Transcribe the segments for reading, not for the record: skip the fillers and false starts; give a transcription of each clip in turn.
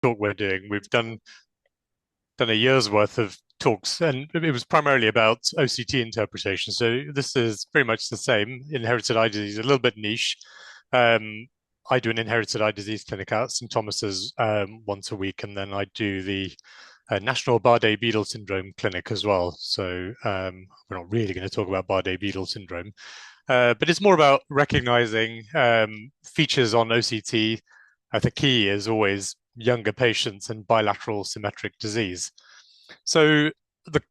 talk we're doing. We've done a year's worth of talks, and it was primarily about OCT interpretation. So this is very much the same. Inherited eye disease, a little bit niche. Um, I do an inherited eye disease clinic at St Thomas's once a week, and then I do the National Bardet-Biedl syndrome clinic as well. So we're not really going to talk about Bardet-Biedl syndrome, but it's more about recognizing features on OCT. The key is always younger patients and bilateral symmetric disease. So the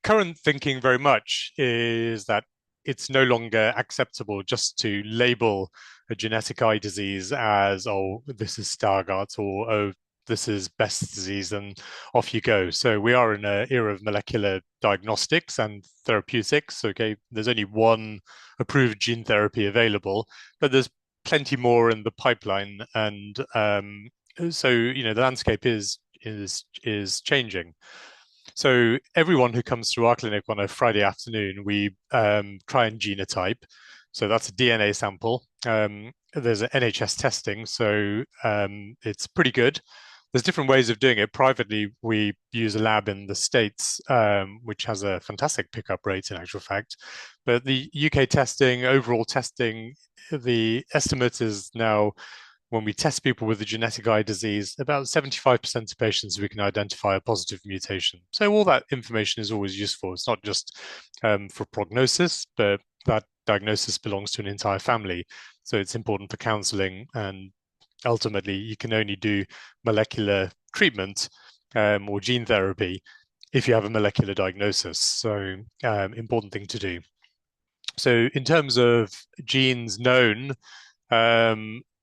current thinking very much is that it's no longer acceptable just to label a genetic eye disease as, oh, this is Stargardt, or oh, this is Best's disease, and off you go. So we are in an era of molecular diagnostics and therapeutics. Okay, there's only one approved gene therapy available, but there's plenty more in the pipeline, and so the landscape is changing. So everyone who comes through our clinic on a Friday afternoon, we try and genotype. So that's a DNA sample. There's an NHS testing, so it's pretty good. There's different ways of doing it. Privately, we use a lab in the States, which has a fantastic pickup rate in actual fact. But the UK testing, overall testing, the estimate is now when we test people with a genetic eye disease, about 75% of patients we can identify a positive mutation. So all that information is always useful. It's not just for prognosis, but that diagnosis belongs to an entire family. So it's important for counseling, and ultimately you can only do molecular treatment or gene therapy if you have a molecular diagnosis. So important thing to do. So in terms of genes known,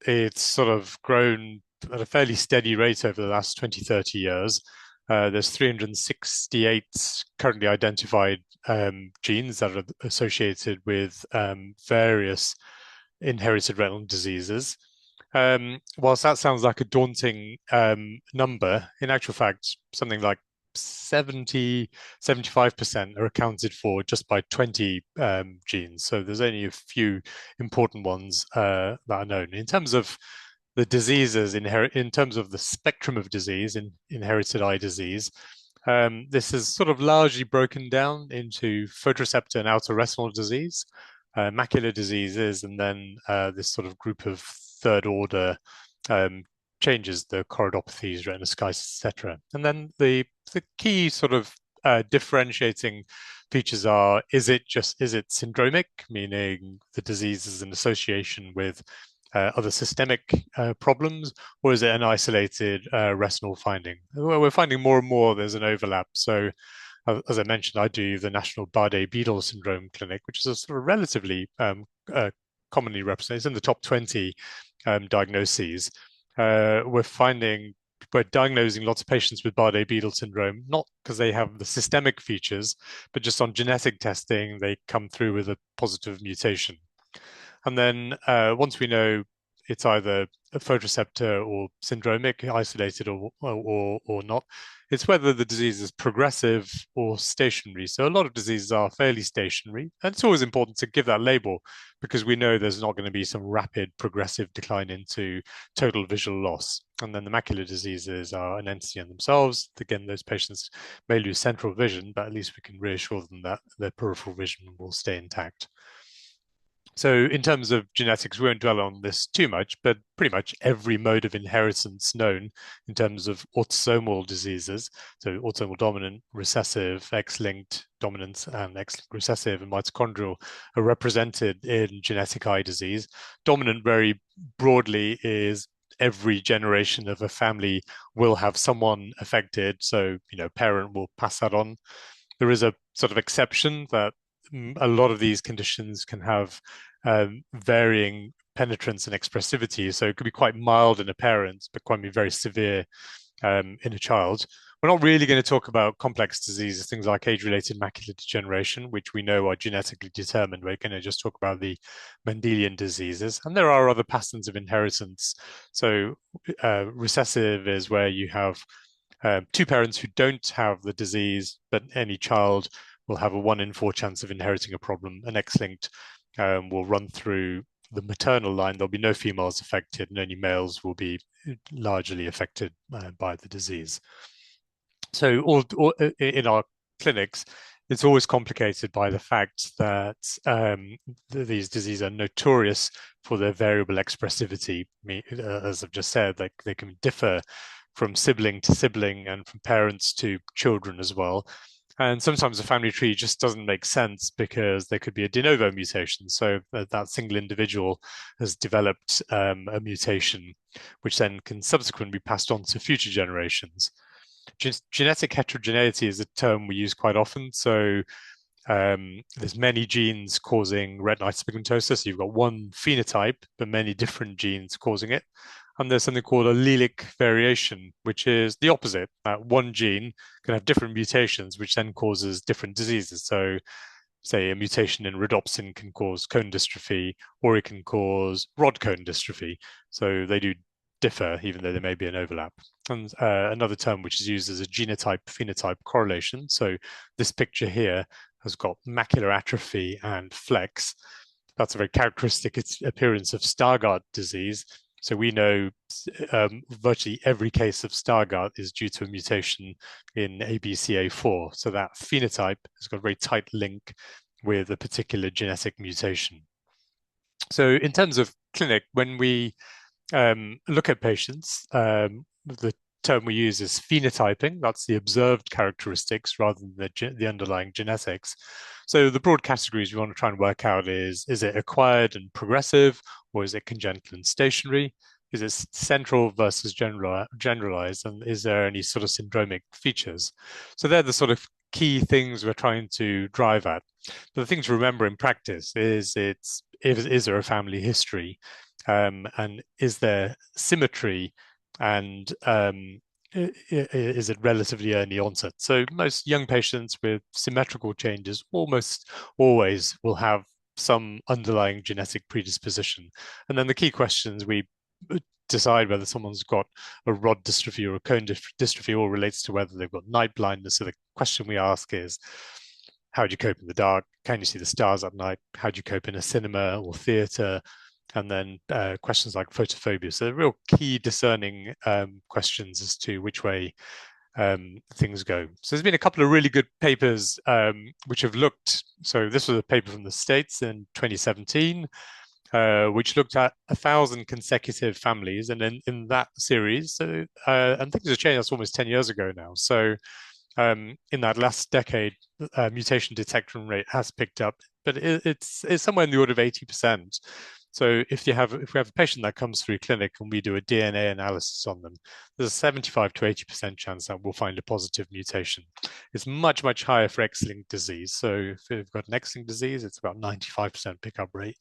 it's sort of grown at a fairly steady rate over the last 20, 30 years. There's 368 currently identified genes that are associated with various inherited retinal diseases. Whilst that sounds like a daunting number, in actual fact, something like 75% are accounted for just by 20 genes. So there's only a few important ones that are known. In terms of the diseases, in terms of the spectrum of disease in inherited eye disease, this is sort of largely broken down into photoreceptor and outer retinal disease, macular diseases, and then this sort of group of third order um, changes, the choroidopathies, retinoschisis, etc. And then the key sort of differentiating features are: is it syndromic, meaning the disease is an association with other systemic problems, or is it an isolated retinal finding? Well, we're finding more and more there's an overlap. So as I mentioned, I do the National Bardet-Biedl syndrome clinic, which is a sort of relatively commonly represented. It's in the top 20 diagnoses. We're diagnosing lots of patients with Bardet-Biedl syndrome, not because they have the systemic features, but just on genetic testing, they come through with a positive mutation. And then once we know it's either a photoreceptor or syndromic, isolated or not, it's whether the disease is progressive or stationary. So a lot of diseases are fairly stationary, and it's always important to give that label because we know there's not going to be some rapid progressive decline into total visual loss. And then the macular diseases are an entity in themselves. Again, those patients may lose central vision, but at least we can reassure them that their peripheral vision will stay intact. So in terms of genetics, we won't dwell on this too much, but pretty much every mode of inheritance known in terms of autosomal diseases, so autosomal dominant, recessive, X-linked dominant, and X-linked recessive, and mitochondrial are represented in genetic eye disease. Dominant very broadly is every generation of a family will have someone affected, so parent will pass that on. There is a sort of exception that a lot of these conditions can have varying penetrance and expressivity. So it could be quite mild in a parent, but can be very severe in a child. We're not really going to talk about complex diseases, things like age-related macular degeneration, which we know are genetically determined. We're going to just talk about the Mendelian diseases. And there are other patterns of inheritance. So recessive is where you have two parents who don't have the disease, but any child will have a 1 in 4 chance of inheriting a problem. An X-linked will run through the maternal line, there'll be no females affected, and only males will be largely affected by the disease. So in our clinics, it's always complicated by the fact that these diseases are notorious for their variable expressivity. As I've just said, like they can differ from sibling to sibling and from parents to children as well. And sometimes the family tree just doesn't make sense because there could be a de novo mutation. So that single individual has developed a mutation, which then can subsequently be passed on to future generations. Genetic heterogeneity is a term we use quite often. So there's many genes causing retinitis pigmentosa. So you've got one phenotype, but many different genes causing it. And there's something called allelic variation, which is the opposite. One gene can have different mutations, which then causes different diseases. So say a mutation in rhodopsin can cause cone dystrophy, or it can cause rod cone dystrophy. So they do differ, even though there may be an overlap. And another term which is used as a genotype-phenotype correlation. So this picture here has got macular atrophy and flex. That's a very characteristic appearance of Stargardt disease. So we know virtually every case of Stargardt is due to a mutation in ABCA4. So that phenotype has got a very tight link with a particular genetic mutation. So in terms of clinic, when we look at patients, the term we use is phenotyping. That's the observed characteristics rather than the underlying genetics. So the broad categories we want to try and work out is it acquired and progressive, or is it congenital and stationary? Is it central versus generalized? And is there any sort of syndromic features? So they're the sort of key things we're trying to drive at. But the thing to remember in practice is is there a family history? And is there symmetry, and is it relatively early onset? So most young patients with symmetrical changes almost always will have some underlying genetic predisposition. And then the key questions we decide whether someone's got a rod dystrophy or a cone dystrophy all relates to whether they've got night blindness. So the question we ask is, how do you cope in the dark? Can you see the stars at night? How do you cope in a cinema or theatre? And then questions like photophobia. So the real key discerning questions as to which way things go. So there's been a couple of really good papers which have looked. So this was a paper from the States in 2017, which looked at 1,000 consecutive families, and then in that series, and things have changed. That's almost 10 years ago now. So in that last decade, mutation detection rate has picked up, but it's somewhere in the order of 80%. So if we have a patient that comes through clinic and we do a DNA analysis on them, there's a 75 to 80% chance that we'll find a positive mutation. It's much, much higher for X-linked disease. So if you've got an X-linked disease, it's about 95% pickup rate.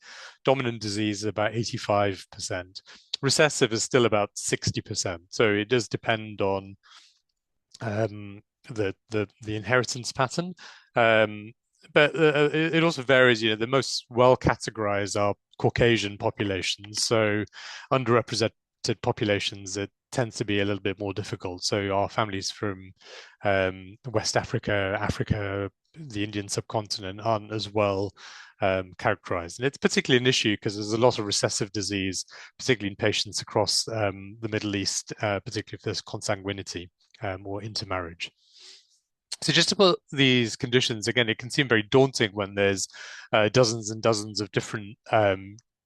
Dominant disease is about 85%. Recessive is still about 60%. So it does depend on the inheritance pattern. But it also varies. The most well categorized are Caucasian populations. So underrepresented populations, it tends to be a little bit more difficult. So our families from West Africa, the Indian subcontinent aren't as well characterized. And it's particularly an issue because there's a lot of recessive disease, particularly in patients across the Middle East, particularly if there's consanguinity or intermarriage. So just to put these conditions, again, it can seem very daunting when there's dozens and dozens of different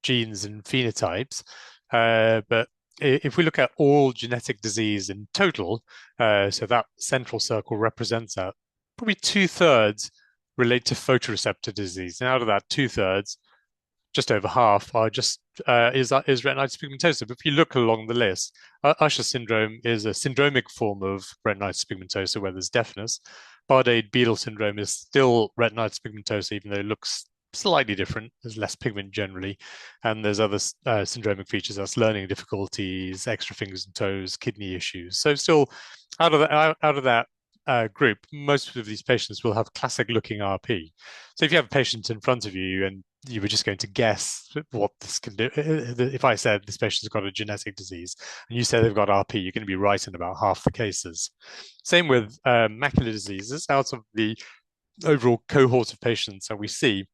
genes and phenotypes. But if we look at all genetic disease in total, so that central circle represents that, probably 2/3 relate to photoreceptor disease. And out of that 2/3, just over half are just is retinitis pigmentosa. But if you look along the list, Usher syndrome is a syndromic form of retinitis pigmentosa where there's deafness. Bardet-Biedl syndrome is still retinitis pigmentosa, even though it looks slightly different. There's less pigment generally, and there's other syndromic features. That's learning difficulties, extra fingers and toes, kidney issues. So still, out of that group, most of these patients will have classic looking RP. So if you have a patient in front of you and you were just going to guess what this can do, if I said this patient's got a genetic disease and you say they've got RP, you're going to be right in about half the cases. Same with macular diseases. Out of the overall cohort of patients that we see,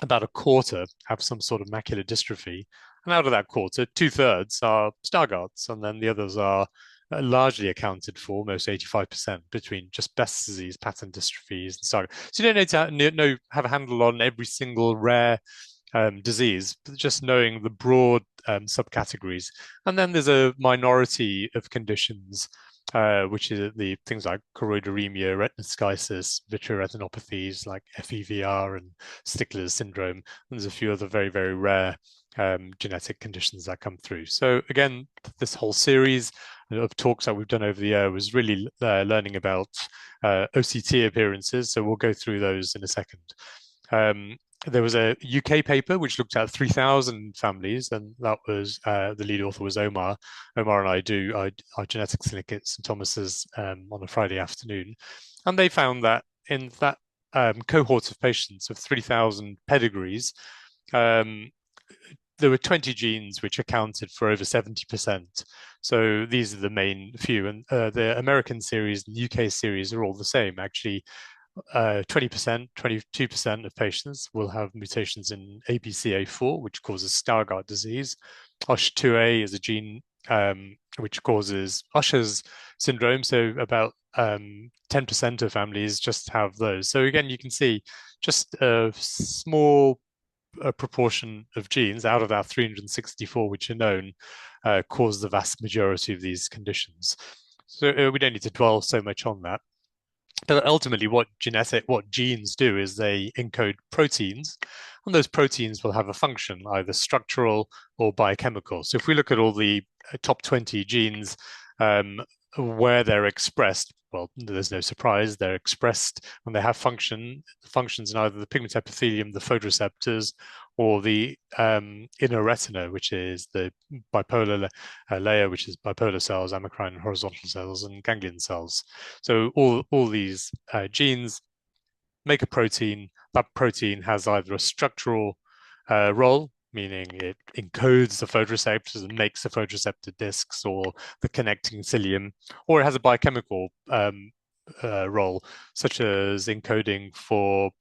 about a quarter have some sort of macular dystrophy. And out of that quarter, two-thirds are Stargardt's, and then the others are largely accounted for, almost 85%, between just Best's disease, pattern dystrophies, and Stargardt. So you don't need to have a handle on every single rare disease, but just knowing the broad subcategories. And then there's a minority of conditions, which is the things like choroideremia, retinoschisis, vitreoretinopathies like FEVR and Stickler's syndrome. And there's a few other very, very rare genetic conditions that come through. So again, this whole series of talks that we've done over the year was really learning about OCT appearances. So we'll go through those in a second. There was a UK paper which looked at 3,000 families, and that was the lead author was Omar. Omar and I do our genetics clinic at St Thomas's on a Friday afternoon, and they found that in that cohort of patients of 3,000 pedigrees, there were 20 genes which accounted for over 70%. So these are the main few, and the American series and UK series are all the same. Actually, 20%, 22% of patients will have mutations in ABCA4, which causes Stargardt disease. USH2A is a gene which causes Usher's syndrome. So about 10% of families just have those. So again, you can see just a small proportion of genes out of that 364 which are known cause the vast majority of these conditions. So we don't need to dwell so much on that. But ultimately, what genes do is they encode proteins, and those proteins will have a function, either structural or biochemical. So if we look at all the top 20 genes, where they're expressed, well, there's no surprise. They're expressed when they have functions in either the pigment epithelium, the photoreceptors, or the inner retina, which is the bipolar layer, which is bipolar cells, amacrine and horizontal cells, and ganglion cells. So all these genes make a protein. That protein has either a structural role, meaning it encodes the photoreceptors and makes the photoreceptor discs or the connecting cilium, or it has a biochemical role, such as encoding for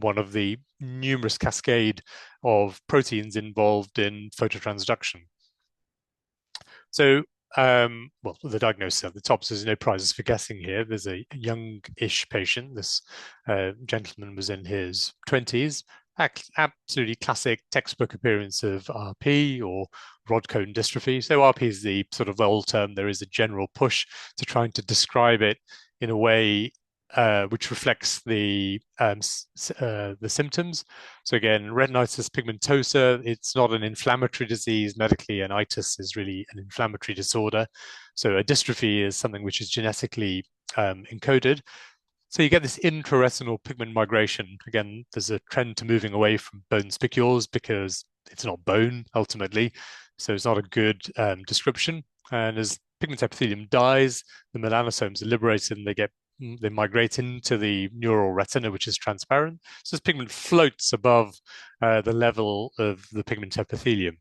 one of the numerous cascade of proteins involved in phototransduction. So, well, the diagnosis at the top says no prizes for guessing here. There's a young-ish patient. This gentleman was in his 20s. Absolutely classic textbook appearance of RP or rod cone dystrophy. So RP is the sort of old term. There is a general push to trying to describe it in a way which reflects the symptoms. So again, retinitis pigmentosa, it's not an inflammatory disease. Medically, an itis is really an inflammatory disorder. So a dystrophy is something which is genetically encoded. So you get this intraretinal pigment migration. Again, there's a trend to moving away from bone spicules because it's not bone ultimately. So it's not a good description. And as pigment epithelium dies, the melanosomes are liberated and they migrate into the neural retina, which is transparent. So this pigment floats above the level of the pigment epithelium.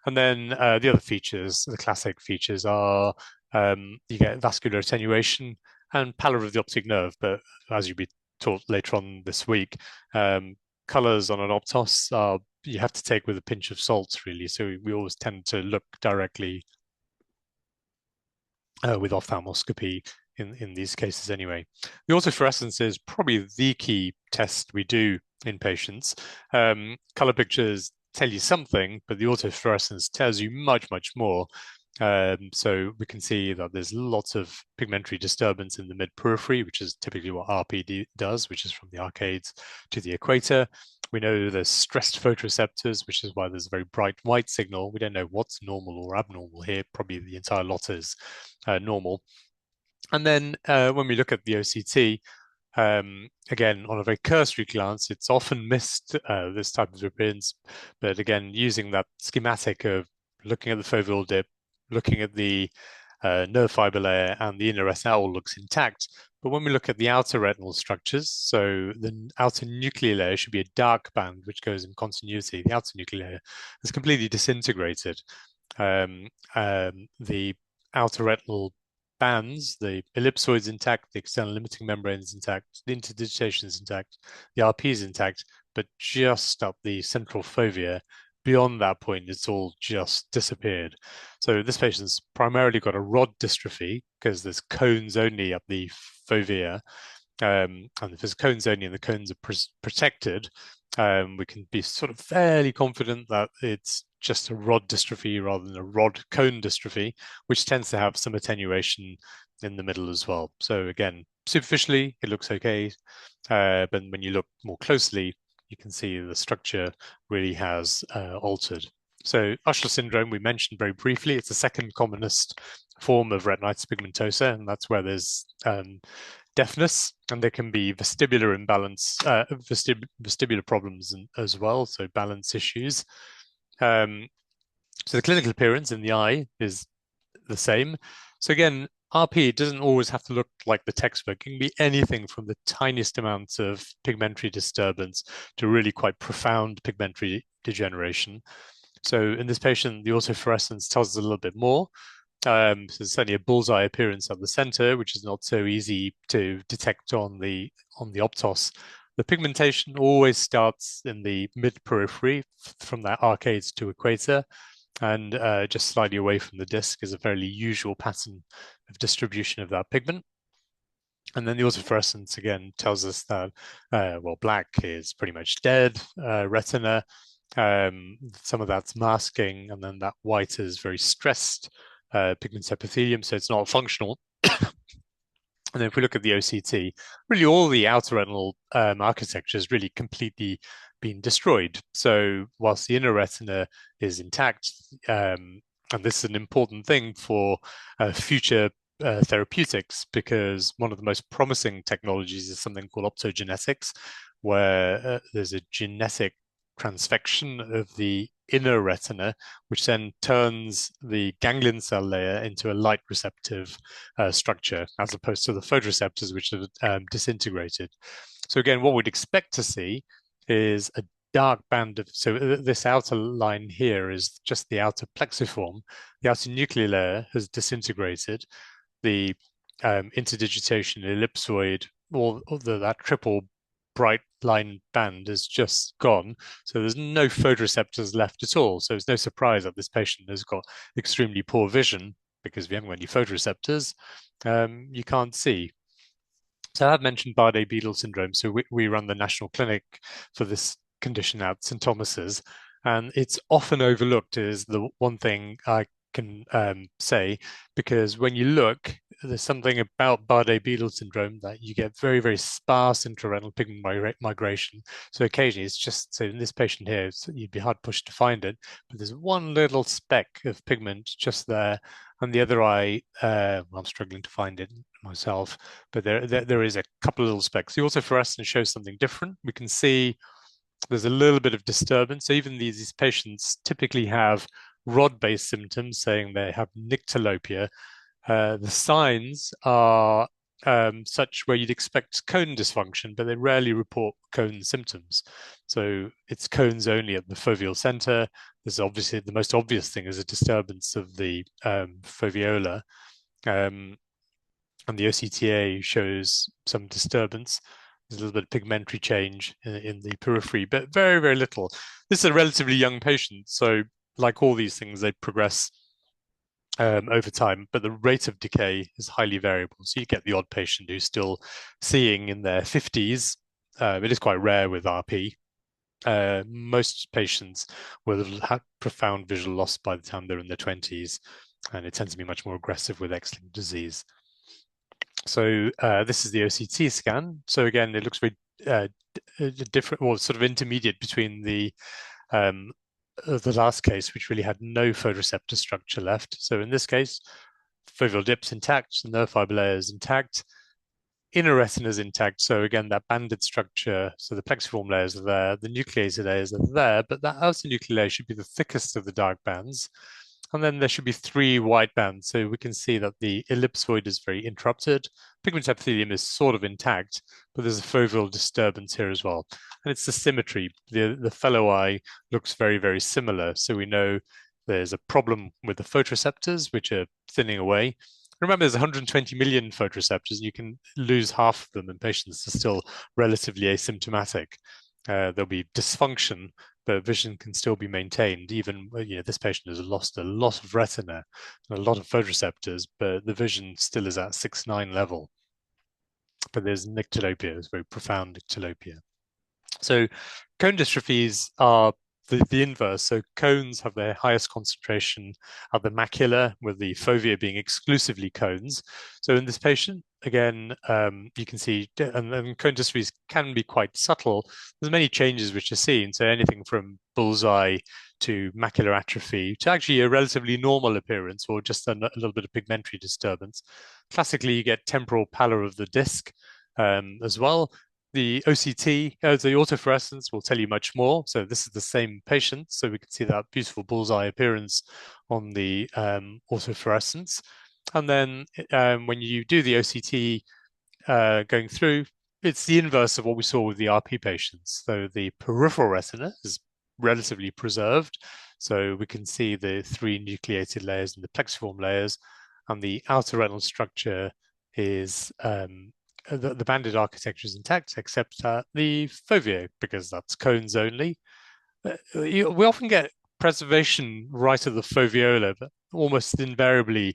And then the other features, the classic features are you get vascular attenuation and pallor of the optic nerve. But as you'll be taught later on this week, colors on an optos are you have to take with a pinch of salt, really. So we always tend to look directly with ophthalmoscopy in these cases anyway. The autofluorescence is probably the key test we do in patients. Color pictures tell you something, but the autofluorescence tells you much, much more. So we can see that there's lots of pigmentary disturbance in the mid-periphery, which is typically what RPD does, which is from the arcades to the equator. We know there's stressed photoreceptors, which is why there's a very bright white signal. We don't know what's normal or abnormal here. Probably the entire lot is normal. And then when we look at the OCT, again, on a very cursory glance, it's often missed this type of appearance. But again, using that schematic of looking at the foveal dip, looking at the nerve fiber layer and the inner retina all looks intact. But when we look at the outer retinal structures, so the outer nuclear layer should be a dark band which goes in continuity. The outer nuclear layer is completely disintegrated. The outer retinal bands, the ellipsoid's intact, the external limiting membrane is intact, the interdigitation is intact, the RP is intact, but just up the central fovea, beyond that point, it's all just disappeared. So this patient's primarily got a rod dystrophy because there's cones only up the fovea. And if there's cones only and the cones are protected, we can be sort of fairly confident that it's just a rod dystrophy rather than a rod cone dystrophy, which tends to have some attenuation in the middle as well. So again, superficially, it looks okay. But when you look more closely, you can see the structure really has altered. So Usher syndrome, we mentioned very briefly, it's the second commonest form of retinitis pigmentosa, and that's where there's deafness, and there can be vestibular imbalance, vestibular problems as well, so balance issues. So the clinical appearance in the eye is the same. So again, RP doesn't always have to look like the textbook. It can be anything from the tiniest amounts of pigmentary disturbance to really quite profound pigmentary degeneration. So in this patient, the autofluorescence tells us a little bit more. So there's certainly a bullseye appearance at the center, which is not so easy to detect on the optos. The pigmentation always starts in the mid-periphery from that arcades to equator, and just slightly away from the disc is a fairly usual pattern of distribution of that pigment. And then the autofluorescence again tells us that, well, black is pretty much dead retina. Some of that's masking, and then that white is very stressed pigment epithelium, so it's not functional. And then if we look at the OCT, really all the outer retinal architecture has really completely been destroyed. So whilst the inner retina is intact, and this is an important thing for future therapeutics, because one of the most promising technologies is something called optogenetics, where there's a genetic transfection of the inner retina, which then turns the ganglion cell layer into a light receptive structure, as opposed to the photoreceptors, which are disintegrated. So again, what we'd expect to see is a dark band of, so this outer line here is just the outer plexiform. The outer nuclear layer has disintegrated. The interdigitation, ellipsoid, or that triple bright line band is just gone. So there's no photoreceptors left at all. So it's no surprise that this patient has got extremely poor vision, because if you haven't got any photoreceptors, you can't see. So I've mentioned Bardet-Biedl syndrome. So we run the national clinic for this condition at St. Thomas's, and it's often overlooked is the one thing I can say, because when you look, there's something about Bardet-Biedl syndrome that you get very, very sparse intraretinal pigment migration. So occasionally it's just, so in this patient here, you'd be hard pushed to find it, but there's one little speck of pigment just there, and the other eye, well, I'm struggling to find it myself, but there is a couple of little specks. The autofluorescence shows something different. We can see there's a little bit of disturbance. So even these patients typically have rod-based symptoms, saying they have nyctalopia. The signs are such where you'd expect cone dysfunction, but they rarely report cone symptoms. So it's cones only at the foveal center. There's obviously the most obvious thing is a disturbance of the foveola. And the OCTA shows some disturbance. There's a little bit of pigmentary change in the periphery, but very, very little. This is a relatively young patient, so like all these things, they progress over time, but the rate of decay is highly variable. So you get the odd patient who's still seeing in their 50s. It is quite rare with RP. Most patients will have had profound visual loss by the time they're in their 20s, and it tends to be much more aggressive with X-linked disease. So this is the OCT scan. So again, it looks very different, or sort of intermediate between the last case, which really had no photoreceptor structure left. So in this case, foveal dip's intact, the nerve fiber layer is intact, inner retina is intact. So again, that banded structure, so the plexiform layers are there, the nucleated layers are there, but that outer nuclear layer should be the thickest of the dark bands. And then there should be 3 white bands. So we can see that the ellipsoid is very interrupted. Pigment epithelium is sort of intact, but there's a foveal disturbance here as well. And it's the symmetry. The fellow eye looks very, very similar. So we know there's a problem with the photoreceptors, which are thinning away. Remember, there's 120 million photoreceptors. You can lose half of them, and patients are still relatively asymptomatic. There'll be dysfunction, but vision can still be maintained. Even this patient has lost a lot of retina and a lot of photoreceptors, but the vision still is at 6/9 level. But there's nyctalopia, it's very profound nyctalopia. So cone dystrophies are the inverse. So cones have their highest concentration at the macula, with the fovea being exclusively cones. So in this patient, again, you can see, and cone dystrophies can be quite subtle. There's many changes which are seen. So anything from bullseye to macular atrophy to actually a relatively normal appearance, or just a little bit of pigmentary disturbance. Classically, you get temporal pallor of the disc as well. The OCT, the autofluorescence, will tell you much more. So this is the same patient, so we can see that beautiful bullseye appearance on the autofluorescence. And then when you do the OCT going through, it's the inverse of what we saw with the RP patients. So the peripheral retina is relatively preserved. So we can see the 3 nucleated layers and the plexiform layers, and the outer retinal structure is the banded architecture is intact, except the fovea, because that's cones only. We often get preservation right of the foveola, but almost invariably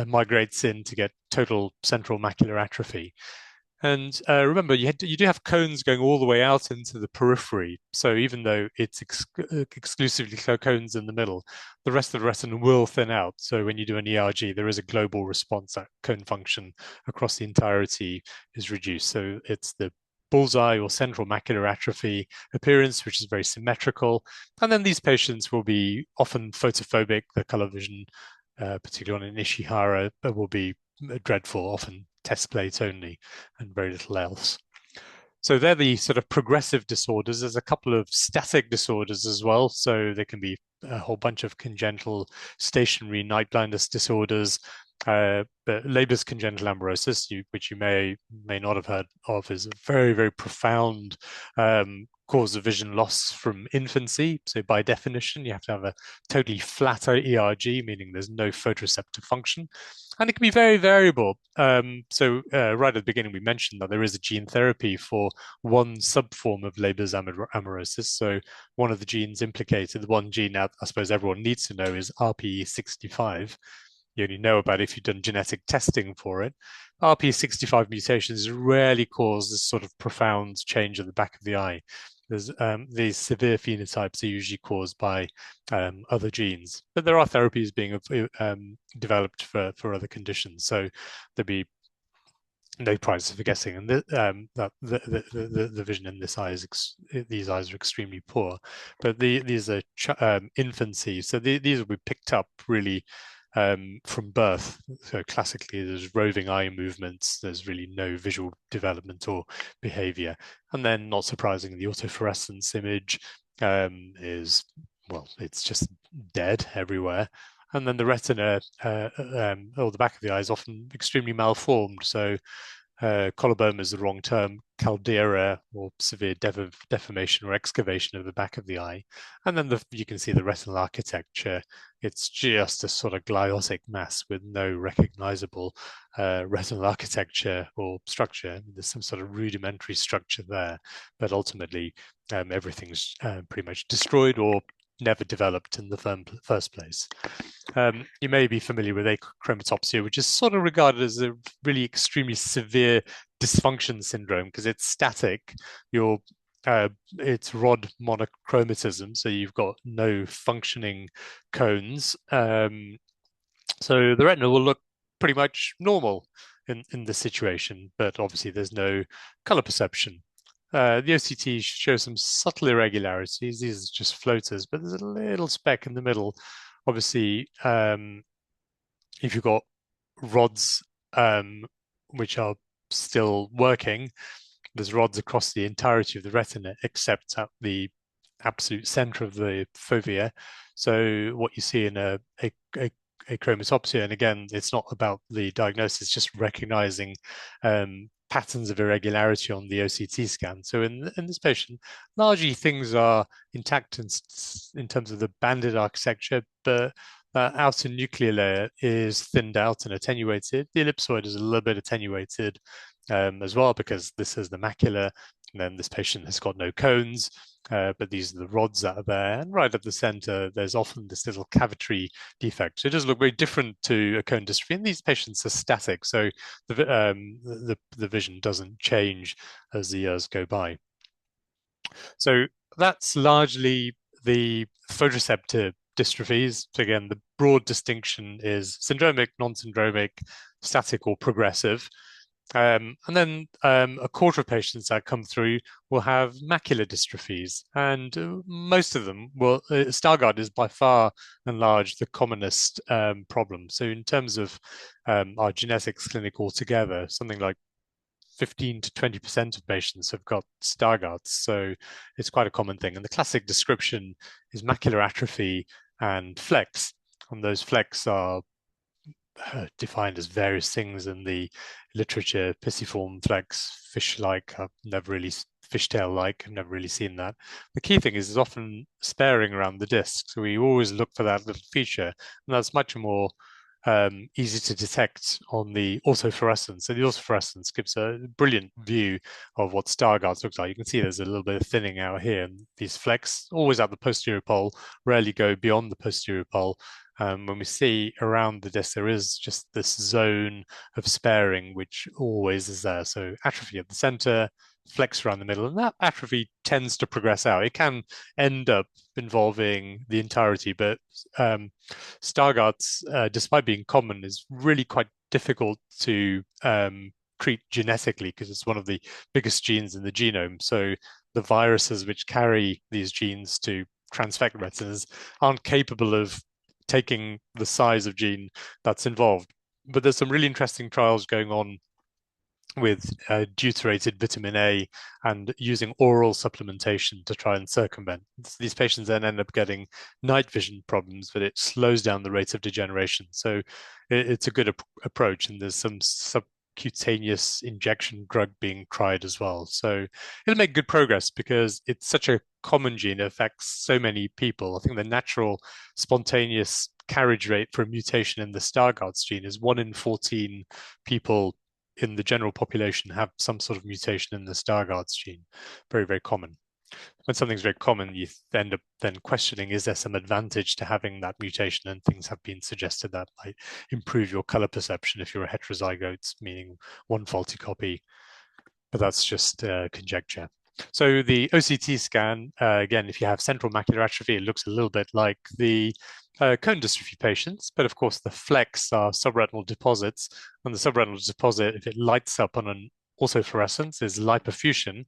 migrates in to get total central macular atrophy. And remember, you do have cones going all the way out into the periphery. So even though it's exclusively cones in the middle, the rest of the retina will thin out. So when you do an ERG, there is a global response that cone function across the entirety is reduced. So it's the bullseye or central macular atrophy appearance, which is very symmetrical. And then these patients will be often photophobic. The color vision, particularly on an Ishihara, will be dreadful, often test plate only and very little else. So they're the sort of progressive disorders. There's a couple of static disorders as well. So there can be a whole bunch of congenital stationary night blindness disorders. But Leber's congenital amaurosis, which you may not have heard of, is a very, very profound cause of vision loss from infancy. So by definition, you have to have a totally flat ERG, meaning there's no photoreceptor function. And it can be very variable. So right at the beginning, we mentioned that there is a gene therapy for one subform of Leber's amaurosis. So one of the genes implicated, the one gene I suppose everyone needs to know, is RPE65. You only know about it if you've done genetic testing for it. RPE65 mutations rarely cause this sort of profound change at the back of the eye. These severe phenotypes are usually caused by other genes, but there are therapies being developed for other conditions. So there'll be no prizes for guessing, and the vision in this eye these eyes are extremely poor. But these are infancy, so these will be picked up really from birth. So classically, there's roving eye movements. There's really no visual development or behavior. And then, not surprisingly, the autofluorescence image is, well, it's just dead everywhere. And then the retina, or the back of the eye, is often extremely malformed. So coloboma is the wrong term, caldera, or severe deformation or excavation of the back of the eye. And then you can see the retinal architecture. It's just a sort of gliotic mass with no recognizable retinal architecture or structure. There's some sort of rudimentary structure there, but ultimately everything's pretty much destroyed or never developed in the first place. You may be familiar with achromatopsia, which is sort of regarded as a really extremely severe dysfunction syndrome because it's static. It's rod monochromatism, so you've got no functioning cones. So the retina will look pretty much normal in this situation, but obviously there's no color perception. The OCT shows some subtle irregularities. These are just floaters, but there's a little speck in the middle. Obviously, if you've got rods which are still working, there's rods across the entirety of the retina, except at the absolute center of the fovea. So what you see in a chromatopsia, and again, it's not about the diagnosis, it's just recognizing patterns of irregularity on the OCT scan. So in this patient, largely things are intact in terms of the banded architecture, but outer nuclear layer is thinned out and attenuated. The ellipsoid is a little bit attenuated as well, because this is the macula, and then this patient has got no cones. But these are the rods that are there. And right at the center, there's often this little cavitary defect. So it does look very different to a cone dystrophy. And these patients are static, so the vision doesn't change as the years go by. So that's largely the photoreceptor dystrophies. So again, the broad distinction is syndromic, non-syndromic, static, or progressive. And then a quarter of patients that come through will have macular dystrophies, and most of them will. Stargardt is by far and large the commonest problem. So in terms of our genetics clinic altogether, something like 15 to 20% of patients have got Stargardt's, so it's quite a common thing. And the classic description is macular atrophy and flecks, and those flecks are defined as various things in the literature: pisiform flecks, fish-like. I've never really fishtail-like. I've never really seen that. The key thing is often sparing around the disc, so we always look for that little feature, and that's much more easy to detect on the autofluorescence. So the autofluorescence gives a brilliant view of what Stargardt looks like. You can see there's a little bit of thinning out here, and these flecks, always at the posterior pole, rarely go beyond the posterior pole. When we see around the disc, there is just this zone of sparing, which always is there. So atrophy at the center, flex around the middle, and that atrophy tends to progress out. It can end up involving the entirety, but Stargardt's, despite being common, is really quite difficult to treat genetically, because it's one of the biggest genes in the genome. So the viruses which carry these genes to transfect retinas aren't capable of taking the size of gene that's involved. But there's some really interesting trials going on with deuterated vitamin A and using oral supplementation to try and circumvent. These patients then end up getting night vision problems, but it slows down the rate of degeneration. So it's a good approach, and there's some subcutaneous injection drug being tried as well. So it'll make good progress because it's such a common gene. It affects so many people. I think the natural spontaneous carriage rate for a mutation in the Stargardt's gene is 1 in 14 people in the general population have some sort of mutation in the Stargardt's gene. Very, very common. When something's very common, you end up then questioning, is there some advantage to having that mutation? And things have been suggested that might improve your color perception if you're a heterozygote, meaning one faulty copy. But that's just conjecture. So the OCT scan, again, if you have central macular atrophy, it looks a little bit like the cone dystrophy patients, but of course the flecks are subretinal deposits, and the subretinal deposit, if it lights up on an autofluorescence, is lipofuscin.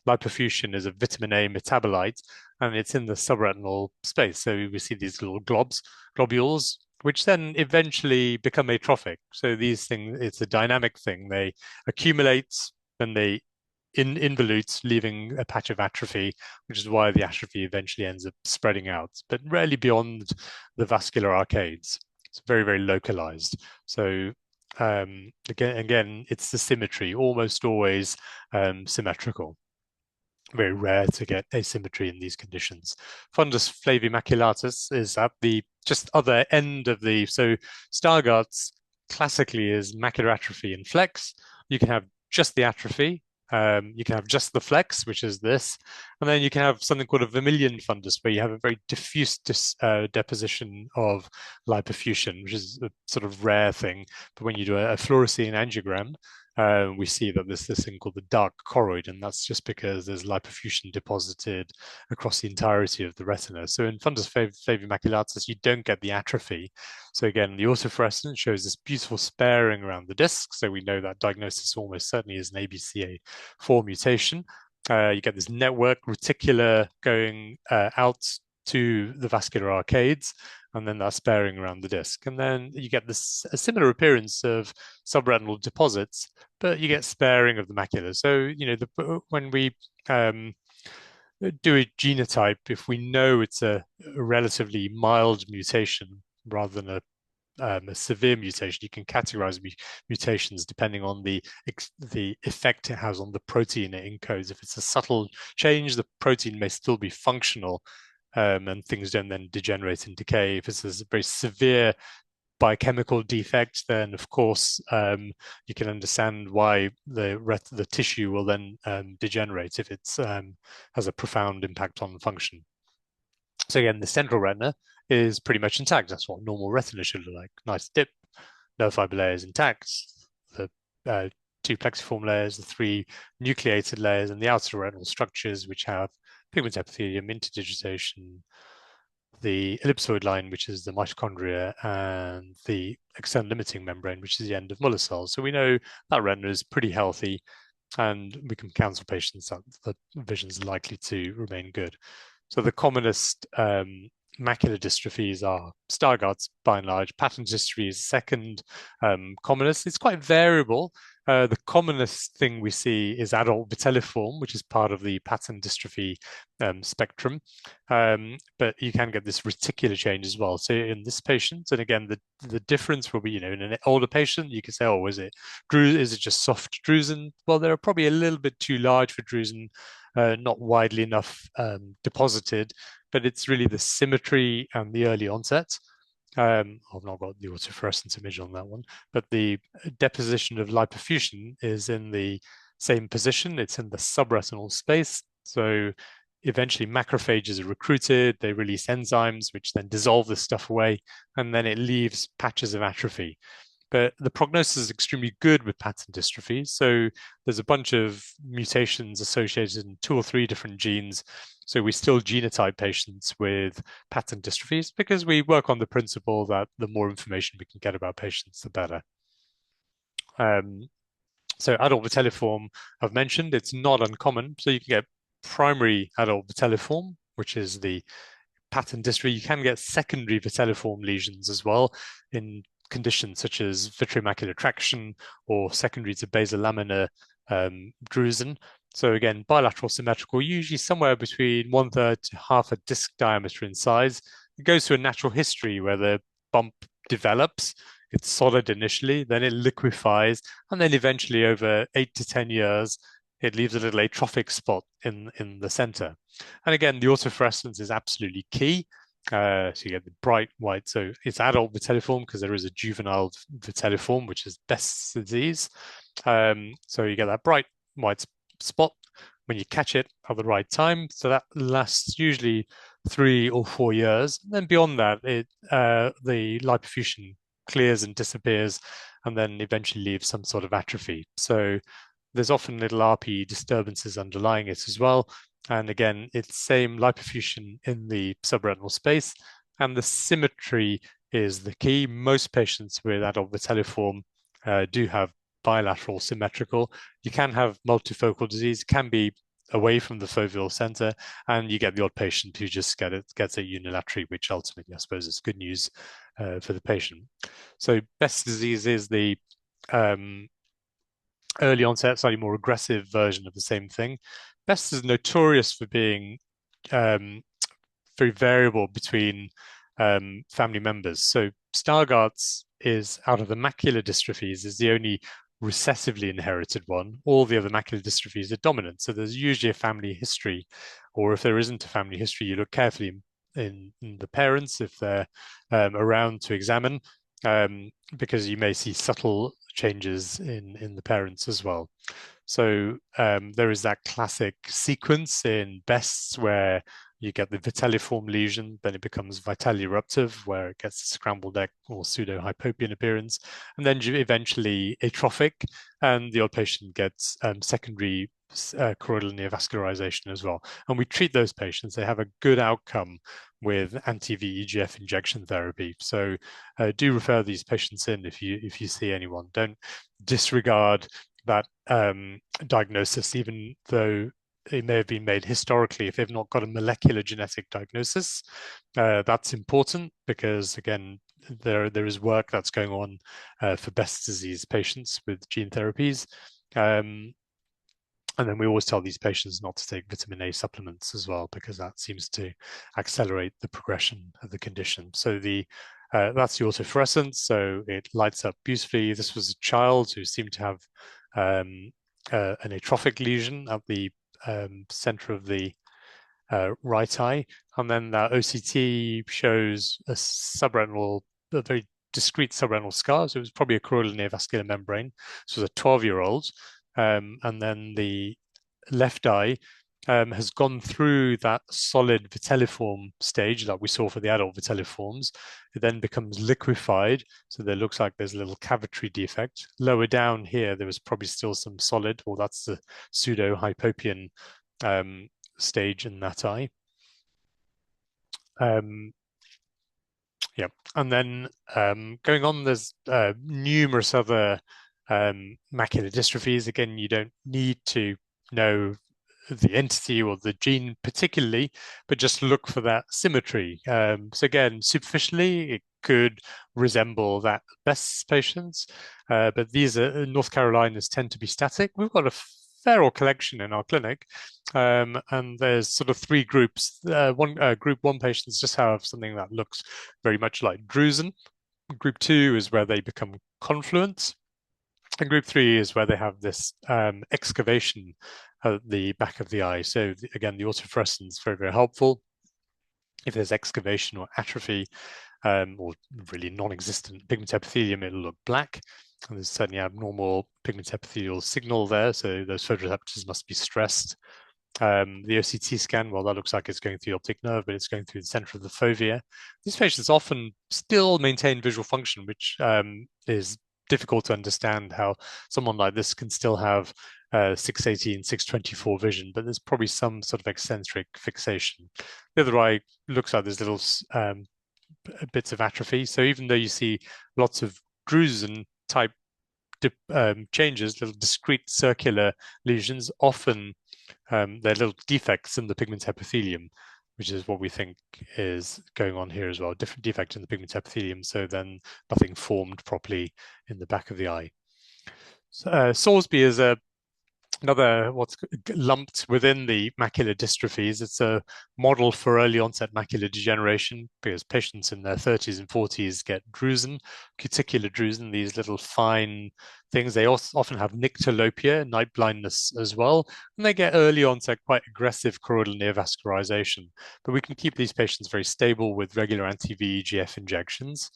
Lipofuscin is a vitamin A metabolite, and it's in the subretinal space. So we see these little globules, which then eventually become atrophic. So these things, it's a dynamic thing. They accumulate, then they involute, leaving a patch of atrophy, which is why the atrophy eventually ends up spreading out, but rarely beyond the vascular arcades. It's very, very localized. So again, it's the symmetry, almost always symmetrical. Very rare to get asymmetry in these conditions. Fundus flavimaculatus is at the just other end of the, so Stargardt's classically is macular atrophy and flecks. You can have just the atrophy, you can have just the flex, which is this, and then you can have something called a vermilion fundus, where you have a very diffuse deposition of lipofuscin, which is a sort of rare thing. But when you do a fluorescein angiogram, we see that there's this thing called the dark choroid, and that's just because there's lipofuscin deposited across the entirety of the retina. So in fundus flavimaculatus, you don't get the atrophy. So again, the autofluorescence shows this beautiful sparing around the disc. So we know that diagnosis almost certainly is an ABCA4 mutation. You get this network reticular going out to the vascular arcades, and then that sparing around the disc. And then you get this a similar appearance of subretinal deposits, but you get sparing of the macula. So, when we do a genotype, if we know it's a relatively mild mutation rather than a severe mutation, you can categorize mutations depending on the effect it has on the protein it encodes. If it's a subtle change, the protein may still be functional, and things don't then degenerate and decay. If it's a very severe biochemical defect, then of course you can understand why the tissue will then degenerate if it's has a profound impact on function. So again, the central retina is pretty much intact. That's what normal retina should look like. Nice dip, nerve fiber layers intact, the two plexiform layers, the three nucleated layers, and the outer retinal structures, which have pigment epithelium, interdigitation, the ellipsoid line, which is the mitochondria, and the external limiting membrane, which is the end of Muller cells. So we know that retina is pretty healthy, and we can counsel patients that the vision is likely to remain good. So the commonest macular dystrophies are Stargardt's by and large. Pattern dystrophy is second commonest. It's quite variable. The commonest thing we see is adult vitelliform, which is part of the pattern dystrophy spectrum. But you can get this reticular change as well. So in this patient, and again, the difference will be, in an older patient, you can say, oh, is it just soft drusen? Well, they're probably a little bit too large for drusen, not widely enough deposited, but it's really the symmetry and the early onset. I've not got the autofluorescence image on that one, but the deposition of lipofuscin is in the same position. It's in the subretinal space. So eventually macrophages are recruited, they release enzymes, which then dissolve this stuff away, and then it leaves patches of atrophy. But the prognosis is extremely good with pattern dystrophy. So there's a bunch of mutations associated in 2 or 3 different genes. So we still genotype patients with pattern dystrophies because we work on the principle that the more information we can get about patients, the better. So adult vitelliform, I've mentioned, it's not uncommon. So you can get primary adult vitelliform, which is the pattern dystrophy. You can get secondary vitelliform lesions as well in conditions such as vitreomacular traction or secondary to basolaminar drusen. So again, bilateral symmetrical, usually somewhere between 1/3 to half a disc diameter in size. It goes through a natural history where the bump develops. It's solid initially, then it liquefies, and then eventually over 8 to 10 years, it leaves a little atrophic spot in the center. And again, the autofluorescence is absolutely key. So you get the bright white. So it's adult vitelliform because there is a juvenile vitelliform, which is Best's disease. So you get that bright white spot when you catch it at the right time. So that lasts usually 3 or 4 years. And then beyond that, the lipofuscin clears and disappears, and then eventually leaves some sort of atrophy. So there's often little RPE disturbances underlying it as well. And again, it's same lipofuscin in the subretinal space, and the symmetry is the key. Most patients with adult vitelliform do have bilateral symmetrical. You can have multifocal disease, can be away from the foveal center, and you get the odd patient who just gets it unilaterally, which ultimately, I suppose, is good news for the patient. So Best's disease is the early onset, slightly more aggressive version of the same thing. Best is notorious for being very variable between family members. So Stargardt's is out of the macular dystrophies is the only recessively inherited one. All the other macular dystrophies are dominant. So there's usually a family history, or if there isn't a family history, you look carefully in the parents if they're around to examine, because you may see subtle changes in the parents as well. So there is that classic sequence in Best's where you get the vitelliform lesion, then it becomes vitelli-eruptive, where it gets a scrambled egg or pseudo-hypopian appearance, and then eventually atrophic, and the odd patient gets secondary choroidal neovascularization as well. And we treat those patients. They have a good outcome with anti-VEGF injection therapy. So do refer these patients in if you see anyone. Don't disregard that diagnosis, even though it may have been made historically. If they've not got a molecular genetic diagnosis, that's important because, again, there is work that's going on for Best's disease patients with gene therapies. And then we always tell these patients not to take vitamin A supplements as well, because that seems to accelerate the progression of the condition. So that's the autofluorescence. So it lights up beautifully. This was a child who seemed to have an atrophic lesion at the center of the right eye. And then that OCT shows a very discrete subretinal scar. So it was probably a choroidal neovascular membrane. This was a 12-year-old. And then the left eye has gone through that solid vitelliform stage that we saw for the adult vitelliforms. It then becomes liquefied. So there looks like there's a little cavitary defect. Lower down here, there was probably still some solid, or that's the pseudo-hypopian stage in that eye. Um, yeah, and then going on, there's numerous other macular dystrophies. Again, you don't need to know the entity or the gene particularly, but just look for that symmetry. So again, superficially, it could resemble that Best's patients, but these are North Carolinas tend to be static. We've got a fair old collection in our clinic, and there's sort of three groups. Group one patients just have something that looks very much like drusen. Group two is where they become confluent. And group three is where they have this excavation at the back of the eye. So again, the autofluorescence is very, very helpful. If there's excavation or atrophy or really non-existent pigment epithelium, it'll look black. And there's certainly abnormal pigment epithelial signal there. So those photoreceptors must be stressed. The OCT scan, well, that looks like it's going through the optic nerve, but it's going through the center of the fovea. These patients often still maintain visual function, which is difficult to understand how someone like this can still have 618, 624 vision, but there's probably some sort of eccentric fixation. The other eye looks like there's little bits of atrophy. So even though you see lots of drusen type changes, little discrete circular lesions, often they're little defects in the pigment epithelium, which is what we think is going on here as well. Different defect in the pigment epithelium, so then nothing formed properly in the back of the eye. So, Sorsby is another what's lumped within the macular dystrophies. It's a model for early onset macular degeneration because patients in their 30s and 40s get drusen, cuticular drusen, these little fine things. They also often have nyctalopia, night blindness as well, and they get early onset quite aggressive choroidal neovascularization. But we can keep these patients very stable with regular anti-VEGF injections.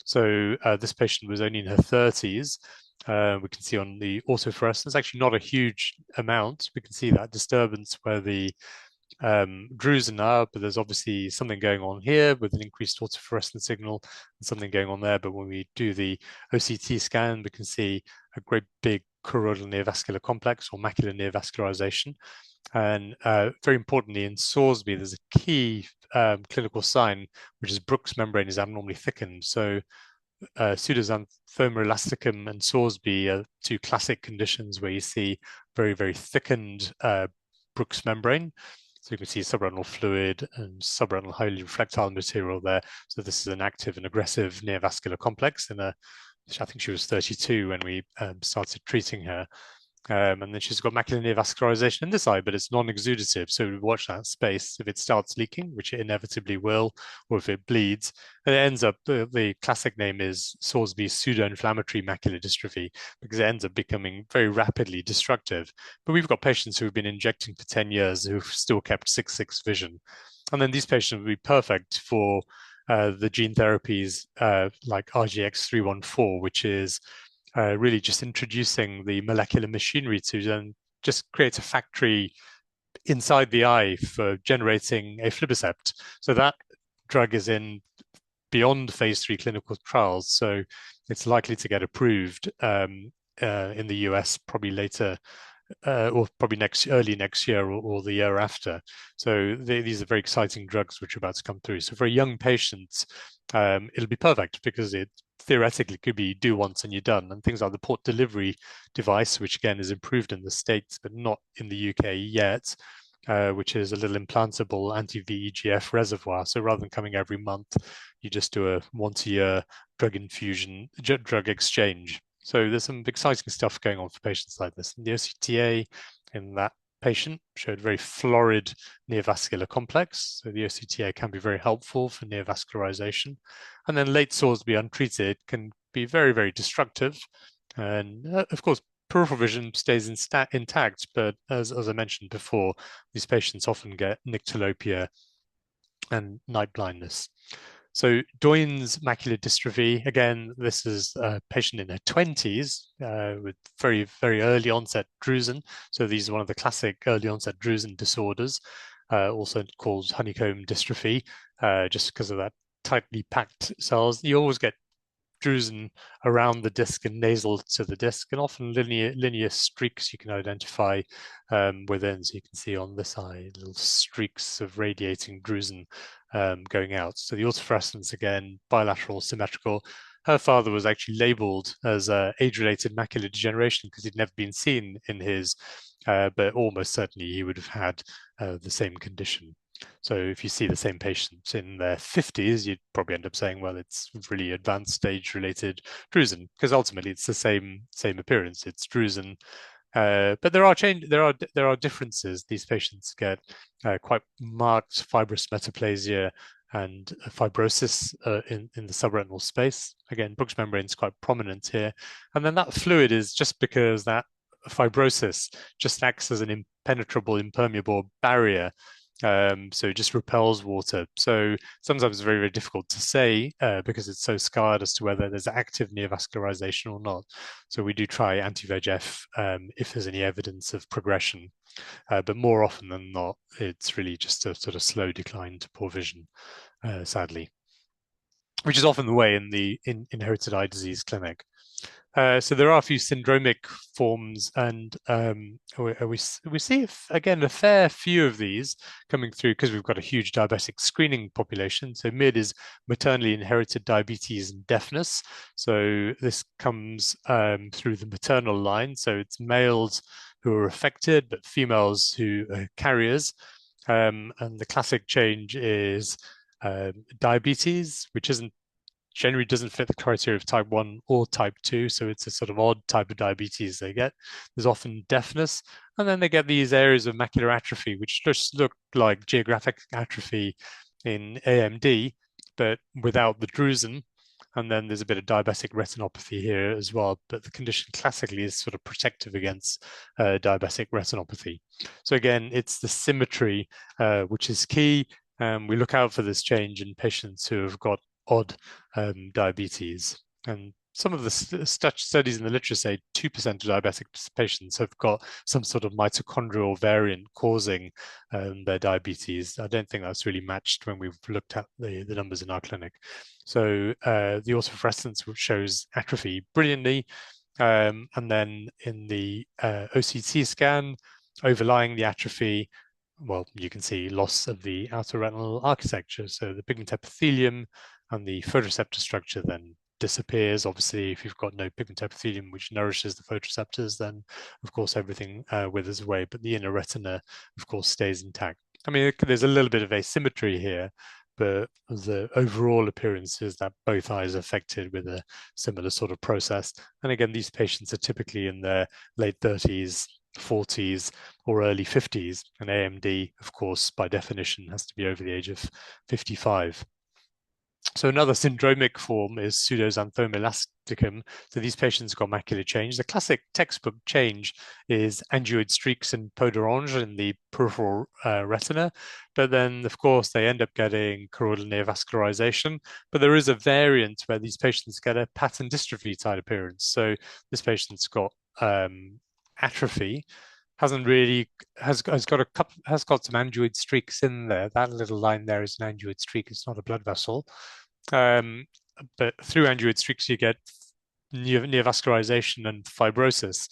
So this patient was only in her 30s. We can see on the autofluorescence, actually not a huge amount. We can see that disturbance where the drusen are, but there's obviously something going on here with an increased autofluorescence signal and something going on there. But when we do the OCT scan, we can see a great big choroidal neovascular complex or macular neovascularization. And very importantly, in Sorsby, there's a key clinical sign, which is Bruch's membrane is abnormally thickened. So pseudoxanthoma elasticum and Sorsby are two classic conditions where you see very, very thickened Bruch's membrane. So you can see subretinal fluid and subretinal highly reflectile material there. So this is an active and aggressive neovascular complex in I think she was 32 when we started treating her. And then she's got macular neovascularization in this eye, but it's non-exudative. So we watch that space. If it starts leaking, which it inevitably will, or if it bleeds, and it ends up, the classic name is Sorsby pseudo-inflammatory macular dystrophy, because it ends up becoming very rapidly destructive. But we've got patients who've been injecting for 10 years who've still kept 6/6 vision. And then these patients would be perfect for the gene therapies like RGX-314, which is really just introducing the molecular machinery to then just create a factory inside the eye for generating aflibercept. So that drug is in beyond phase 3 clinical trials. So it's likely to get approved in the US probably later or probably early next year or the year after. So these are very exciting drugs which are about to come through. So for a young patient, it'll be perfect because it theoretically could be do once and you're done. And things like the port delivery device, which again is improved in the States, but not in the UK yet, which is a little implantable anti-VEGF reservoir. So rather than coming every month, you just do a once a year drug infusion, drug exchange. So there's some exciting stuff going on for patients like this. And the OCTA in that patient showed very florid neovascular complex. So the OCTA can be very helpful for neovascularization. And then late Sorsby untreated can be very, very destructive. And of course, peripheral vision stays intact, but as I mentioned before, these patients often get nyctalopia and night blindness. So Doyne's macular dystrophy, again, this is a patient in her 20s with very, very early onset drusen. So these are one of the classic early onset drusen disorders, also called honeycomb dystrophy, just because of that tightly packed cells. You always get drusen around the disc and nasal to the disc, and often linear streaks you can identify within. So you can see on this eye little streaks of radiating drusen going out. So the autofluorescence, again, bilateral, symmetrical. Her father was actually labeled as age-related macular degeneration because he'd never been seen in his, but almost certainly he would have had the same condition. So if you see the same patient in their 50s, you'd probably end up saying, well, it's really advanced stage-related drusen, because ultimately it's the same appearance. It's drusen, but there are differences. These patients get quite marked fibrous metaplasia and fibrosis in the subretinal space. Again, Brooks membrane is quite prominent here, and then that fluid is just because that fibrosis just acts as an impenetrable, impermeable barrier. So it just repels water. So sometimes it's very, very difficult to say because it's so scarred as to whether there's active neovascularization or not. So we do try anti-VEGF if there's any evidence of progression. But more often than not, it's really just a sort of slow decline to poor vision, sadly, which is often the way in the inherited eye disease clinic. So there are a few syndromic forms, and we see again a fair few of these coming through because we've got a huge diabetic screening population. So MID is maternally inherited diabetes and deafness. So this comes through the maternal line. So it's males who are affected, but females who are carriers. And the classic change is diabetes, which isn't generally doesn't fit the criteria of type 1 or type 2. So it's a sort of odd type of diabetes they get. There's often deafness. And then they get these areas of macular atrophy, which just look like geographic atrophy in AMD, but without the drusen. And then there's a bit of diabetic retinopathy here as well. But the condition classically is sort of protective against diabetic retinopathy. So again, it's the symmetry, which is key. We look out for this change in patients who have got odd diabetes. And some of the studies in the literature say 2% of diabetic patients have got some sort of mitochondrial variant causing their diabetes. I don't think that's really matched when we've looked at the numbers in our clinic. So the autofluorescence shows atrophy brilliantly. And then in the OCT scan, overlying the atrophy, well, you can see loss of the outer retinal architecture. So the pigment epithelium and the photoreceptor structure then disappears. Obviously, if you've got no pigment epithelium which nourishes the photoreceptors, then of course everything withers away, but the inner retina, of course, stays intact. I mean, there's a little bit of asymmetry here, but the overall appearance is that both eyes are affected with a similar sort of process. And again, these patients are typically in their late 30s, 40s, or early 50s. And AMD, of course, by definition, has to be over the age of 55. So another syndromic form is pseudoxanthoma elasticum. So these patients got macular change. The classic textbook change is angioid streaks and peau d'orange in the peripheral retina. But then, of course, they end up getting choroidal neovascularization. But there is a variant where these patients get a pattern dystrophy type appearance. So this patient's got atrophy, hasn't really has got some angioid streaks in there. That little line there is an angioid streak. It's not a blood vessel. But through angioid streaks, you get neovascularization and fibrosis.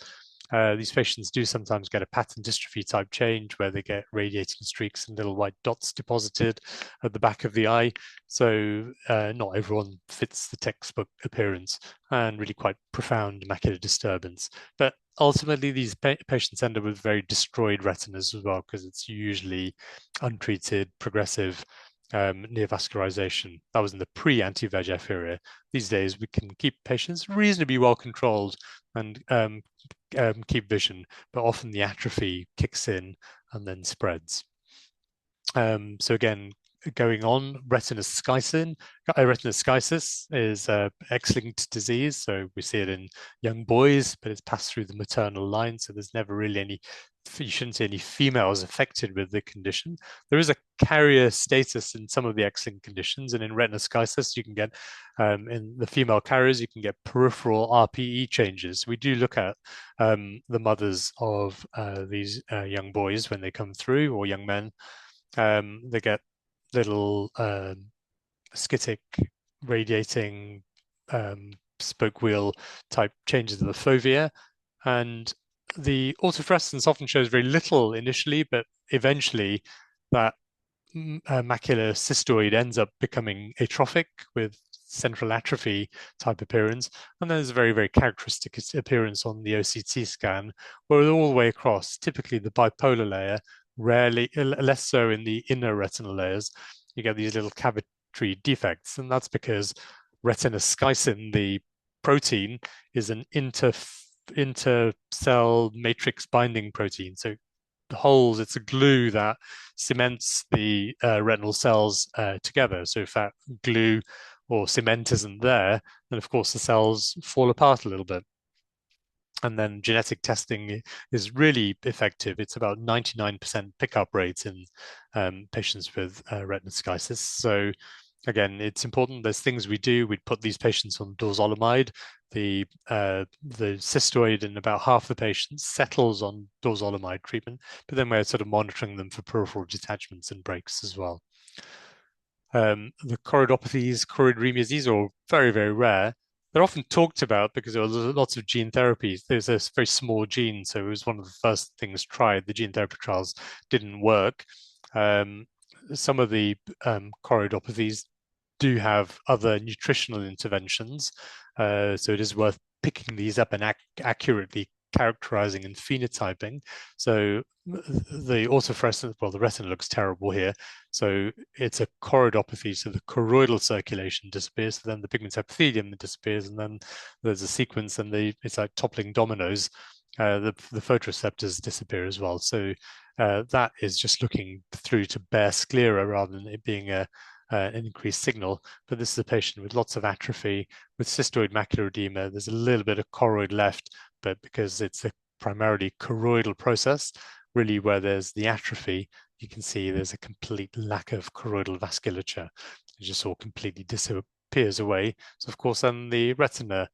These patients do sometimes get a pattern dystrophy type change where they get radiating streaks and little white dots deposited at the back of the eye. So not everyone fits the textbook appearance and really quite profound macular disturbance. But ultimately, these patients end up with very destroyed retinas as well because it's usually untreated, progressive neovascularization. That was in the pre-anti-VEGF era. These days, we can keep patients reasonably well controlled and keep vision, but often the atrophy kicks in and then spreads. So again, going on. Retinoschisis is a X-linked disease, so we see it in young boys, but it's passed through the maternal line, so there's never really any, you shouldn't see any females affected with the condition. There is a carrier status in some of the X-linked conditions, and in retinoschisis, you can get, in the female carriers, you can get peripheral RPE changes. We do look at the mothers of these young boys when they come through, or young men. They get little schitic radiating spoke wheel type changes of the fovea, and the autofluorescence often shows very little initially, but eventually that macular cystoid ends up becoming atrophic with central atrophy type appearance. And then there's a very, very characteristic appearance on the OCT scan, where all the way across, typically the bipolar layer, rarely, less so in the inner retinal layers, you get these little cavitary defects. And that's because retinoschisin, the protein, is an intercell matrix binding protein. So holds, it's a glue that cements the retinal cells together. So if that glue or cement isn't there, then of course the cells fall apart a little bit. And then genetic testing is really effective. It's about 99% pickup rate in patients with retinoschisis. So again, it's important. There's things we do. We'd put these patients on dorzolamide. The cystoid in about half the patients settles on dorzolamide treatment, but then we're sort of monitoring them for peripheral detachments and breaks as well. The choroidopathies, choroideremias, these are all very, very rare. They're often talked about because there were lots of gene therapies. There's a very small gene, so it was one of the first things tried. The gene therapy trials didn't work. Some of the choroidopathies do have other nutritional interventions, so it is worth picking these up and accurately characterizing and phenotyping. So the autofluorescence, well, the retina looks terrible here. So it's a choroidopathy, so the choroidal circulation disappears, so then the pigment epithelium disappears, and then there's a sequence, and it's like toppling dominoes. The photoreceptors disappear as well. So that is just looking through to bare sclera rather than it being an increased signal. But this is a patient with lots of atrophy, with cystoid macular edema. There's a little bit of choroid left, but because it's a primarily choroidal process, really where there's the atrophy, you can see there's a complete lack of choroidal vasculature. It just all completely disappears away. So of course, then the retina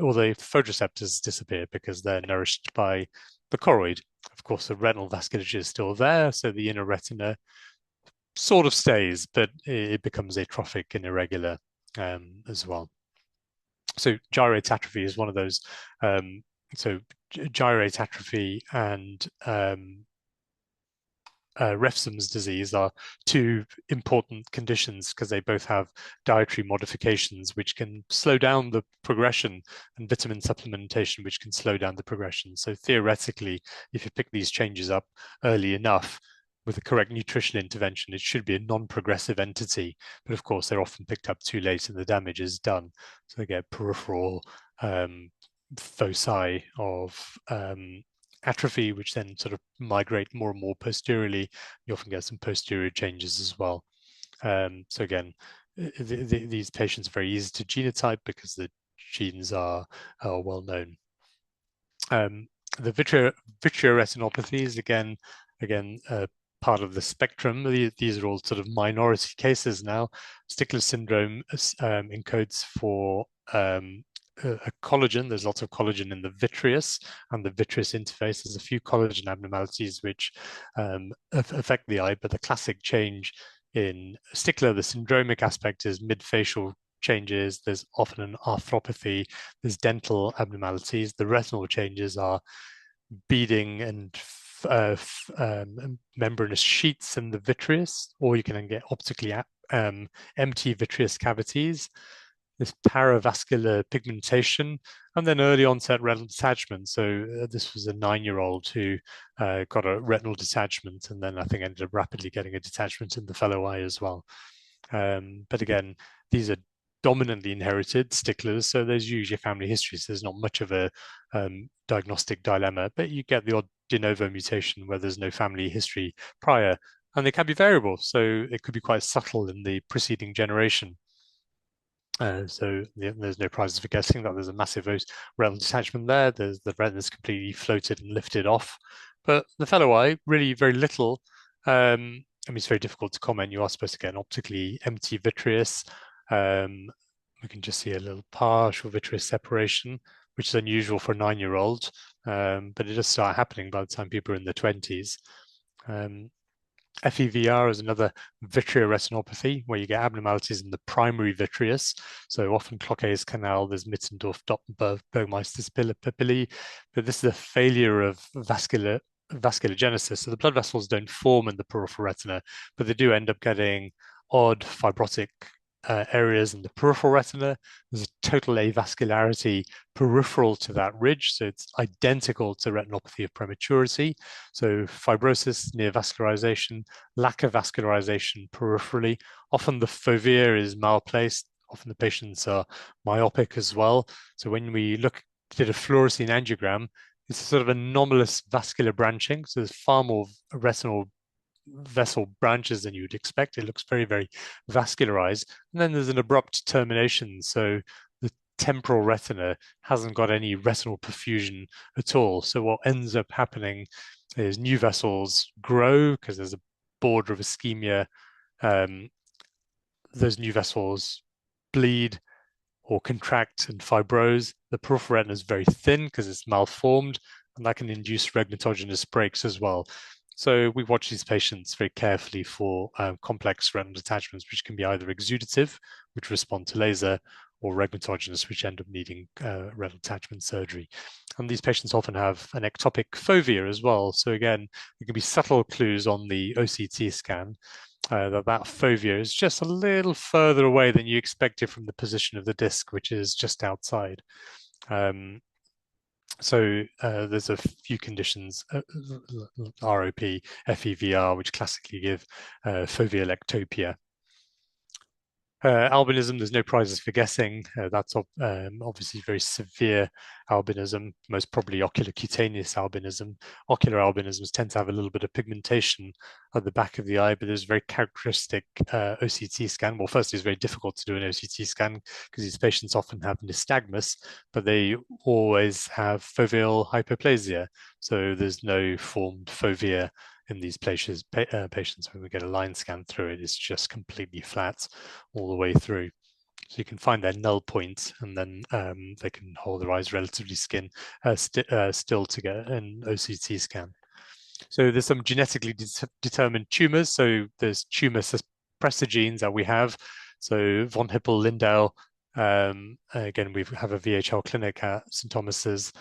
or the photoreceptors disappear because they're nourished by the choroid. Of course, the retinal vasculature is still there, so the inner retina sort of stays, but it becomes atrophic and irregular as well. So gyrate atrophy is one of those. So gyrate atrophy and Refsum's disease are two important conditions because they both have dietary modifications which can slow down the progression, and vitamin supplementation which can slow down the progression. So theoretically, if you pick these changes up early enough with the correct nutritional intervention, it should be a non-progressive entity. But of course, they're often picked up too late and the damage is done. So they get peripheral foci of atrophy, which then sort of migrate more and more posteriorly. You often get some posterior changes as well. So again, these patients are very easy to genotype because the genes are well known. The vitreoretinopathies, again, part of the spectrum. These are all sort of minority cases now. Stickler syndrome encodes for a collagen. There's lots of collagen in the vitreous and the vitreous interface. There's a few collagen abnormalities which affect the eye, but the classic change in Stickler, the syndromic aspect is midfacial changes. There's often an arthropathy. There's dental abnormalities. The retinal changes are beading and membranous sheets in the vitreous, or you can then get optically empty vitreous cavities. This paravascular pigmentation, and then early onset retinal detachment. So this was a 9-year-old who got a retinal detachment, and then I think ended up rapidly getting a detachment in the fellow eye as well. But again, these are dominantly inherited sticklers, so there's usually family history, so there's not much of a diagnostic dilemma, but you get the odd de novo mutation where there's no family history prior. and they can be variable. So it could be quite subtle in the preceding generation. So there's no prizes for guessing that there's a massive retinal detachment there. The retina's completely floated and lifted off. But the fellow eye, really very little. I mean, it's very difficult to comment. You are supposed to get an optically empty vitreous. We can just see a little partial vitreous separation, which is unusual for a 9-year-old. But it does start happening by the time people are in their 20s. FEVR is another vitreoretinopathy where you get abnormalities in the primary vitreous. So often Cloquet's canal, there's Mittendorf-Burgmeister's papillae, but this is a failure of vasculogenesis. So the blood vessels don't form in the peripheral retina, but they do end up getting odd fibrotic areas in the peripheral retina. There's a total avascularity peripheral to that ridge, so it's identical to retinopathy of prematurity. So fibrosis, neovascularization, lack of vascularization peripherally. Often the fovea is malplaced. Often the patients are myopic as well. So when we did a fluorescein angiogram, it's a sort of anomalous vascular branching. So there's far more retinal vessel branches than you'd expect. It looks very, very vascularized. And then there's an abrupt termination. So the temporal retina hasn't got any retinal perfusion at all. So what ends up happening is new vessels grow because there's a border of ischemia. Those new vessels bleed or contract and fibrose. The peripheral retina is very thin because it's malformed, and that can induce regmatogenous breaks as well. So we watch these patients very carefully for complex retinal detachments, which can be either exudative, which respond to laser, or regmatogenous, which end up needing retinal detachment surgery. And these patients often have an ectopic fovea as well. So again, there can be subtle clues on the OCT scan that fovea is just a little further away than you expected from the position of the disc, which is just outside. So there's a few conditions, ROP, FEVR, which classically give foveal ectopia. Albinism, there's no prizes for guessing. That's obviously very severe albinism, most probably ocular cutaneous albinism. Ocular albinisms tend to have a little bit of pigmentation at the back of the eye, but there's a very characteristic OCT scan. Well, first, it's very difficult to do an OCT scan because these patients often have nystagmus, but they always have foveal hypoplasia. So there's no formed fovea in these patients. When we get a line scan through it, it's just completely flat all the way through. So you can find their null point, and then they can hold their eyes relatively still to get an OCT scan. So there's some genetically determined tumors. So there's tumor suppressor genes that we have. So von Hippel-Lindau, again, we have a VHL clinic at St. Thomas's.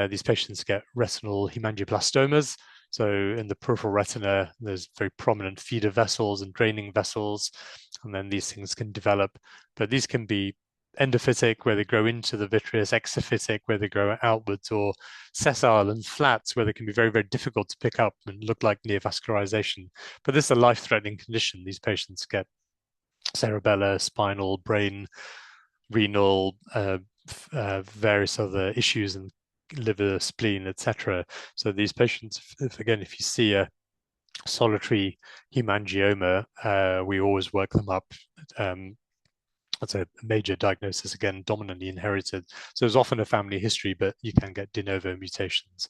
These patients get retinal hemangioblastomas. So in the peripheral retina, there's very prominent feeder vessels and draining vessels, and then these things can develop. But these can be endophytic, where they grow into the vitreous, exophytic, where they grow outwards, or sessile and flats, where they can be very, very difficult to pick up and look like neovascularization. But this is a life-threatening condition. These patients get cerebellar, spinal, brain, renal, various other issues, and liver, spleen, etc. So these patients, if you see a solitary hemangioma, we always work them up. That's a major diagnosis, again, dominantly inherited. So there's often a family history, but you can get de novo mutations.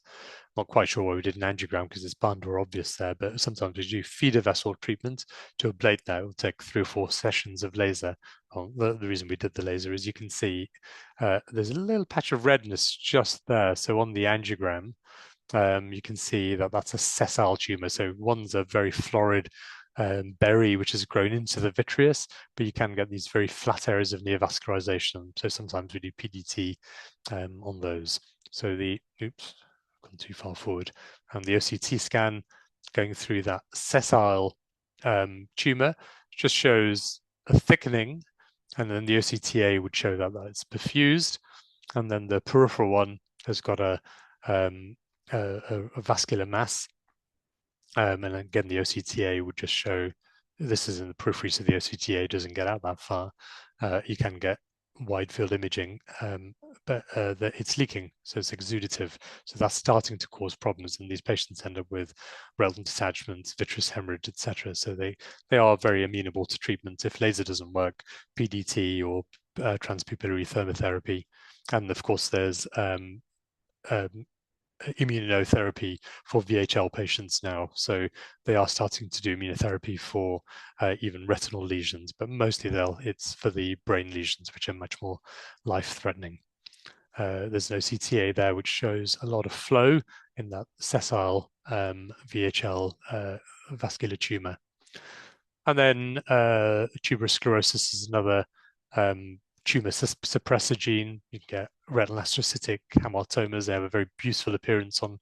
Not quite sure why we did an angiogram because it's bund or obvious there, but sometimes we do feeder vessel treatment to ablate that. It will take 3 or 4 sessions of laser. Well, the reason we did the laser is you can see there's a little patch of redness just there. So on the angiogram, you can see that that's a sessile tumor. So one's a very florid berry which has grown into the vitreous, but you can get these very flat areas of neovascularization. So sometimes we do PDT on those. So oops, gone too far forward. And the OCT scan going through that sessile tumor just shows a thickening, and then the OCTA would show that it's perfused, and then the peripheral one has got a vascular mass. And again, the OCTA would just show this is in the periphery, so the OCTA doesn't get out that far. You can get wide field imaging, but that it's leaking, so it's exudative. So that's starting to cause problems, and these patients end up with retinal detachments, vitreous hemorrhage, etc. So they are very amenable to treatment if laser doesn't work, PDT or transpupillary thermotherapy, and of course there's um, immunotherapy for VHL patients now. So they are starting to do immunotherapy for even retinal lesions, but mostly it's for the brain lesions, which are much more life-threatening. There's no CTA there, which shows a lot of flow in that sessile VHL vascular tumor. And then tuberous sclerosis is another tumor suppressor gene. You can get retinal astrocytic hamartomas. They have a very beautiful appearance on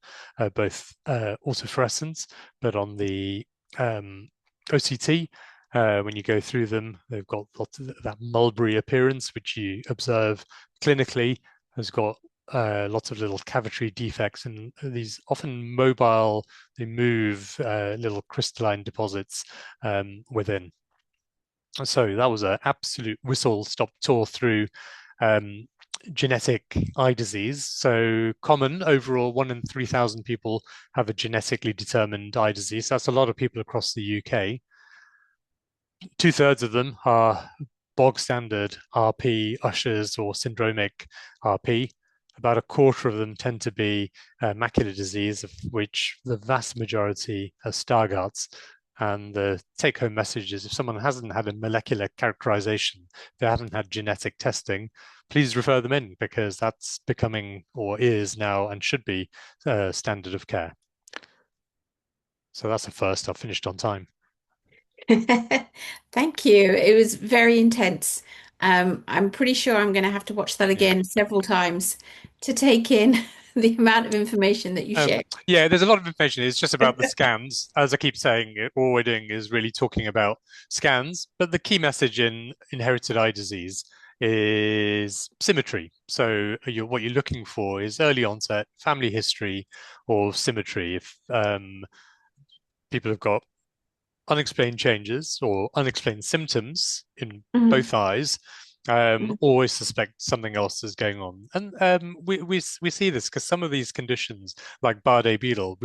both autofluorescence, but on the OCT, when you go through them, they've got lots of that mulberry appearance, which you observe clinically, has got lots of little cavitary defects, and these often mobile, they move little crystalline deposits within. So that was an absolute whistle-stop tour through genetic eye disease. So common overall, 1 in 3,000 people have a genetically determined eye disease. That's a lot of people across the UK. 2/3 of them are bog standard RP, Ushers, or syndromic RP. About a quarter of them tend to be macular disease, of which the vast majority are Stargardt's. And the take-home message is if someone hasn't had a molecular characterization, they haven't had genetic testing, please refer them in, because that's becoming, or is now, and should be standard of care. So that's a first. I've finished on time. Thank you. It was very intense. I'm pretty sure I'm going to have to watch that Yeah. again several times to take in the amount of information that you shared. Yeah, there's a lot of information. It's just about the scans. As I keep saying, all we're doing is really talking about scans. But the key message in inherited eye disease is symmetry. So what you're looking for is early onset, family history, or symmetry. If people have got unexplained changes or unexplained symptoms in Mhm, both eyes, mhm, always suspect something else is going on. And we see this because some of these conditions, like Bardet Biedl,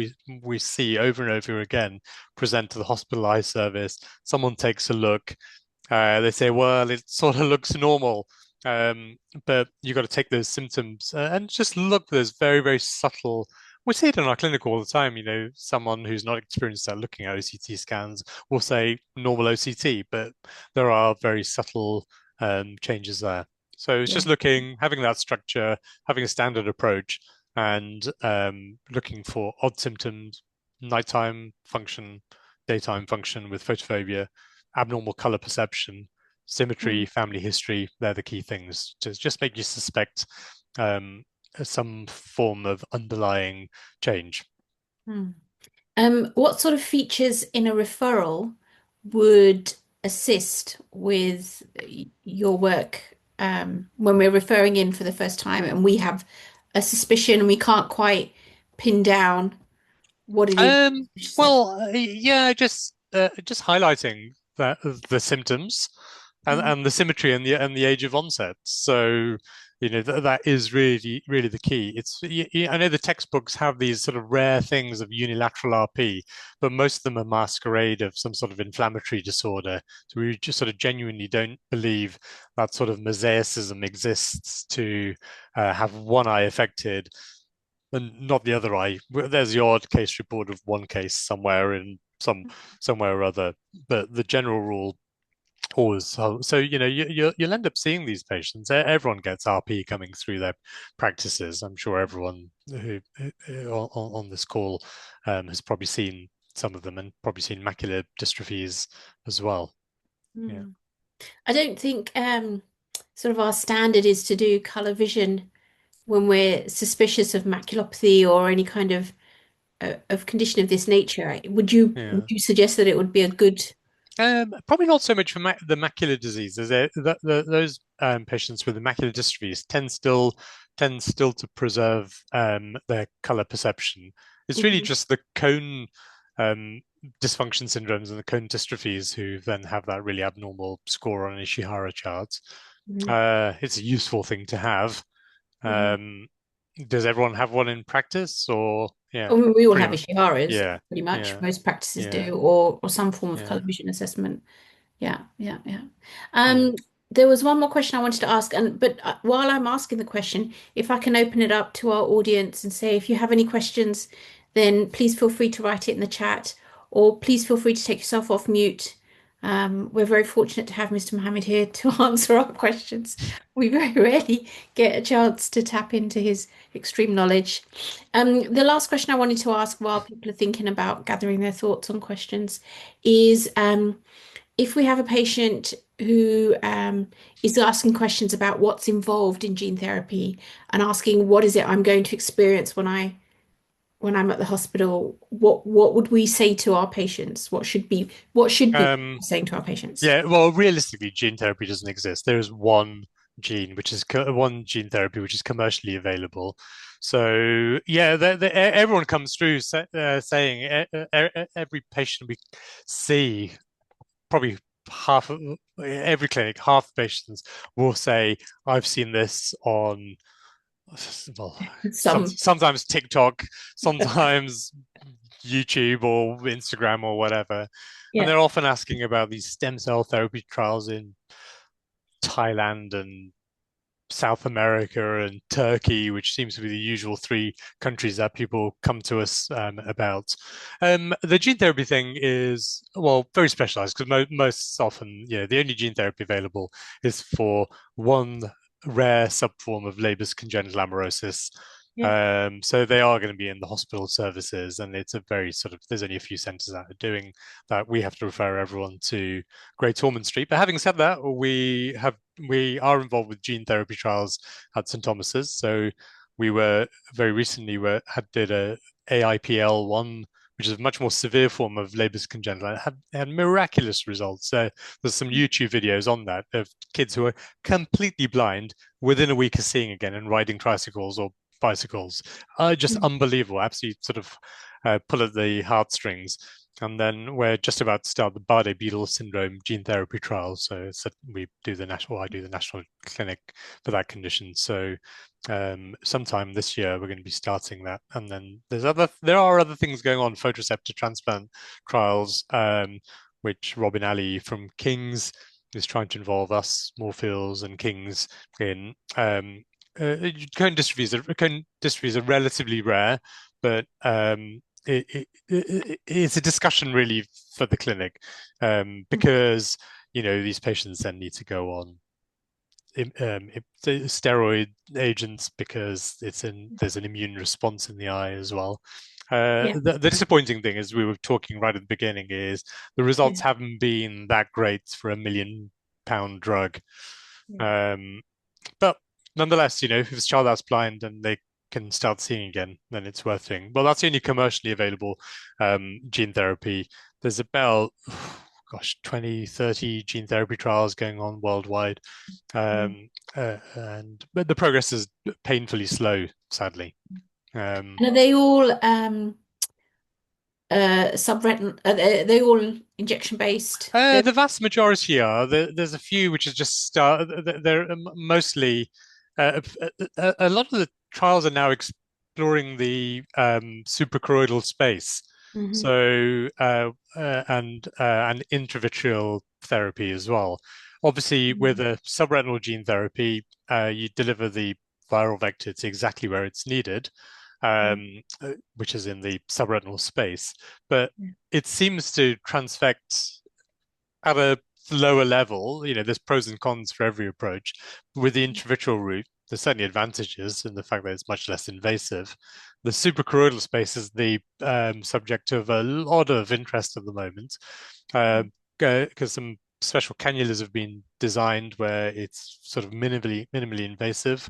we see over and over again present to the hospital eye service. Someone takes a look, they say, well, it sort of looks normal. But you've got to take those symptoms and just look. There's very, very subtle. We see it in our clinic all the time. You know, someone who's not experienced at looking at OCT scans will say normal OCT, but there are very subtle changes there. So it's yeah. just looking, having that structure, having a standard approach, and looking for odd symptoms, nighttime function, daytime function with photophobia, abnormal color perception, symmetry, Mm, family history. They're the key things to just make you suspect um, some form of underlying change. mm. What sort of features in a referral would assist with your work when we're referring in for the first time and we have a suspicion and we can't quite pin down what it is? Yeah, just highlighting that the symptoms Mm, and the symmetry and the age of onset. So, you know, that is really really the key. I know the textbooks have these sort of rare things of unilateral RP, but most of them are masquerade of some sort of inflammatory disorder. So we just sort of genuinely don't believe that sort of mosaicism exists to have one eye affected and not the other eye. There's the odd case report of one case somewhere in somewhere or other, but the general rule always so you know you'll end up seeing these patients. Everyone gets RP coming through their practices. I'm sure everyone who on this call has probably seen some of them and probably seen macular dystrophies as well. Yeah. mm. I don't think sort of our standard is to do color vision when we're suspicious of maculopathy or any kind of condition of this nature. Would Yeah. you suggest that it would be a good Probably not so much for the macular diseases. Those patients with the macular dystrophies tend still to preserve their color perception. It's really Mhm. just the cone um, dysfunction syndromes and the cone dystrophies who then have that really abnormal score on an Ishihara chart. Mhm. It's a useful thing to have. Yeah. Um, does everyone have one in practice, or yeah, I mean, we all pretty have much? Ishiharas, Yeah, pretty much. yeah, Most practices yeah, do, or some form of yeah, colour vision assessment. Yeah, yeah, yeah. yeah. There was one more question I wanted to ask, and but while I'm asking the question, if I can open it up to our audience and say, if you have any questions, then please feel free to write it in the chat, or please feel free to take yourself off mute. We're very fortunate to have Mr. Mohammed here to answer our questions. We very rarely get a chance to tap into his extreme knowledge. The last question I wanted to ask while people are thinking about gathering their thoughts on questions is, if we have a patient who is asking questions about what's involved in gene therapy and asking what is it I'm going to experience when I'm at the hospital, what would we say to our patients? What should we be Um, saying to our patients? yeah. Well, realistically, gene therapy doesn't exist. There is one one gene therapy which is commercially available. So yeah, everyone comes through saying every patient we see, probably half of every clinic, half the patients will say, "I've seen this on." Well, Some, sometimes TikTok, sometimes YouTube or Instagram or whatever. And yeah, they're often asking about these stem cell therapy trials in Thailand and South America and Turkey, which seems to be the usual three countries that people come to us about. The gene therapy thing is, well, very specialized because most often, the only gene therapy available is for one rare subform of Leber's congenital amaurosis. yeah, So they are going to be in the hospital services, and it's a very there's only a few centers that are doing that. We have to refer everyone to Great Ormond Street. But having said that, we are involved with gene therapy trials at St Thomas's. So we were very recently did a AIPL1, which is a much more severe form of Leber's congenital, and had miraculous results. There's some YouTube videos on that of kids who are completely blind within a week of seeing again and riding tricycles or bicycles. Just mm, unbelievable, absolutely pull at the heartstrings. And then we're just about to start the Bardet-Biedl syndrome gene therapy trial. So I do the national clinic for that condition. So sometime this year we're going to be starting that. And then there are other things going on, photoreceptor transplant trials, which Robin Ali from King's is trying to involve us, Moorfields and King's in. Cone dystrophies are relatively rare, but it's a discussion really for the clinic, mm, because these patients then need to go on steroid agents because there's an immune response in the eye as well. yeah, The disappointing thing, as we were talking right at the beginning, is the yeah, results haven't been that great for £1 million drug. yeah, Um, but nonetheless, if it's a child that's blind and they can start seeing again, then it's worth doing. Well, that's the only commercially available gene therapy. There's about, gosh, 20, 30 gene therapy trials going on worldwide. mm. But the progress is painfully slow, sadly. Um, And are they all subretinal? Are they all injection based? The vast majority are. There's a few which is just start. They're mostly. A lot of the trials are now exploring the suprachoroidal space, Hmm. so and intravitreal therapy as well. Obviously, with a subretinal gene therapy, you deliver the viral vector to exactly where it's needed, which is in the subretinal space. But it seems to transfect at a lower level. There's pros and cons for every approach. With the intravitreal route, there's certainly advantages in the fact that it's much less invasive. The suprachoroidal space is the subject of a lot of interest at the moment, because some special cannulas have been designed where it's sort of minimally invasive.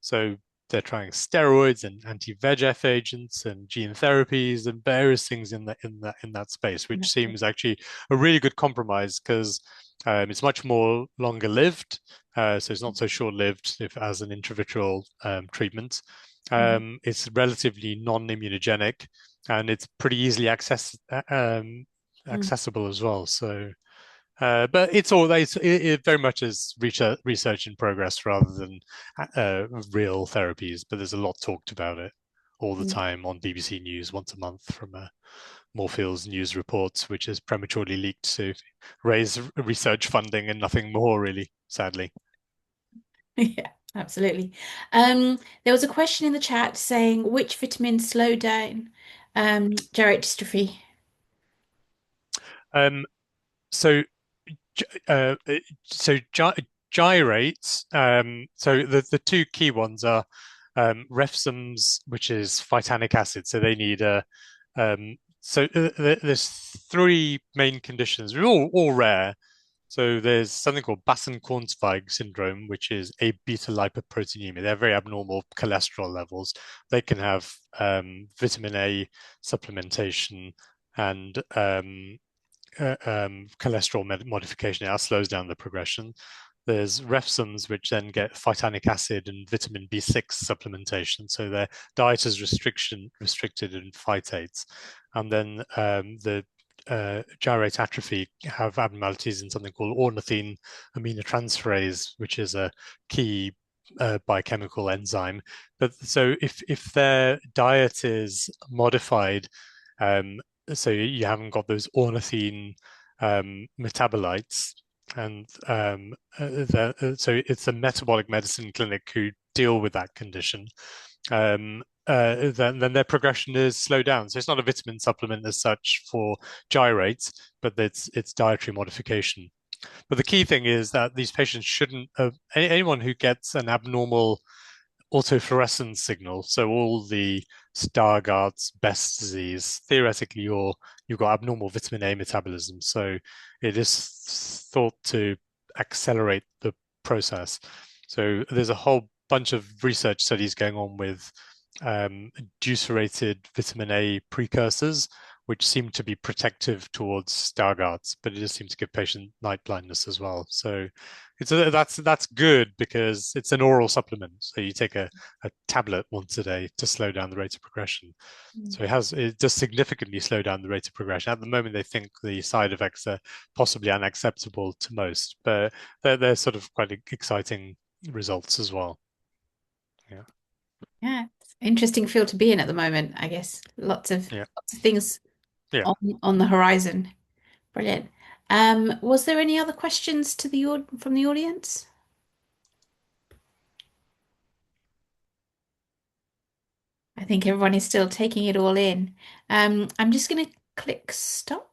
So they're trying steroids and anti-VEGF agents and gene therapies and various things in that space, which seems actually a really good compromise because it's much more longer lived, so it's not so short lived if as an intravitreal treatment. It's relatively non-immunogenic and it's pretty easily accessible as well. So But it very much is research in progress rather than real therapies. But there's a lot talked about it all the Mm. time on BBC News once a month from Moorfields News Reports, which is prematurely leaked to raise research funding and nothing more, really, sadly. Yeah, absolutely. There was a question in the chat saying which vitamins slow down gyrate dystrophy. Um, so uh, so gyrates. So the two key ones are refsums, which is phytanic acid. So they need a there's three main conditions. They're all rare. So there's something called Bassen-Kornsweig syndrome, which is a beta lipoproteinemia. They're very abnormal cholesterol levels. They can have vitamin A supplementation and cholesterol modification. That slows down the progression. There's refsums, which then get phytanic acid and vitamin B6 supplementation. So their diet is restricted in phytates. And then the gyrate atrophy have abnormalities in something called ornithine aminotransferase, which is a key biochemical enzyme. But so if their diet is modified, um, so you haven't got those ornithine metabolites, and so it's a metabolic medicine clinic who deal with that condition. Then their progression is slowed down. So it's not a vitamin supplement as such for gyrates, but it's dietary modification. But the key thing is that these patients shouldn't. Anyone who gets an abnormal autofluorescence signal. So all the Stargardt's Best disease, theoretically, you've got abnormal vitamin A metabolism. So it is thought to accelerate the process. So there's a whole bunch of research studies going on with deuterated vitamin A precursors, which seem to be protective towards Stargardt's, but it just seems to give patient night blindness as well. So that's good because it's an oral supplement. So you take a tablet once a day to slow down the rate of progression. Mm. So it does significantly slow down the rate of progression. At the moment, they think the side effects are possibly unacceptable to most, but they're sort of quite exciting results as well. Yeah, Yeah, it's an interesting field to be in at the moment, I guess. yeah, Lots of things yeah. on the horizon. Brilliant. Was there any other questions to from the audience? I think everyone is still taking it all in. I'm just going to click stop.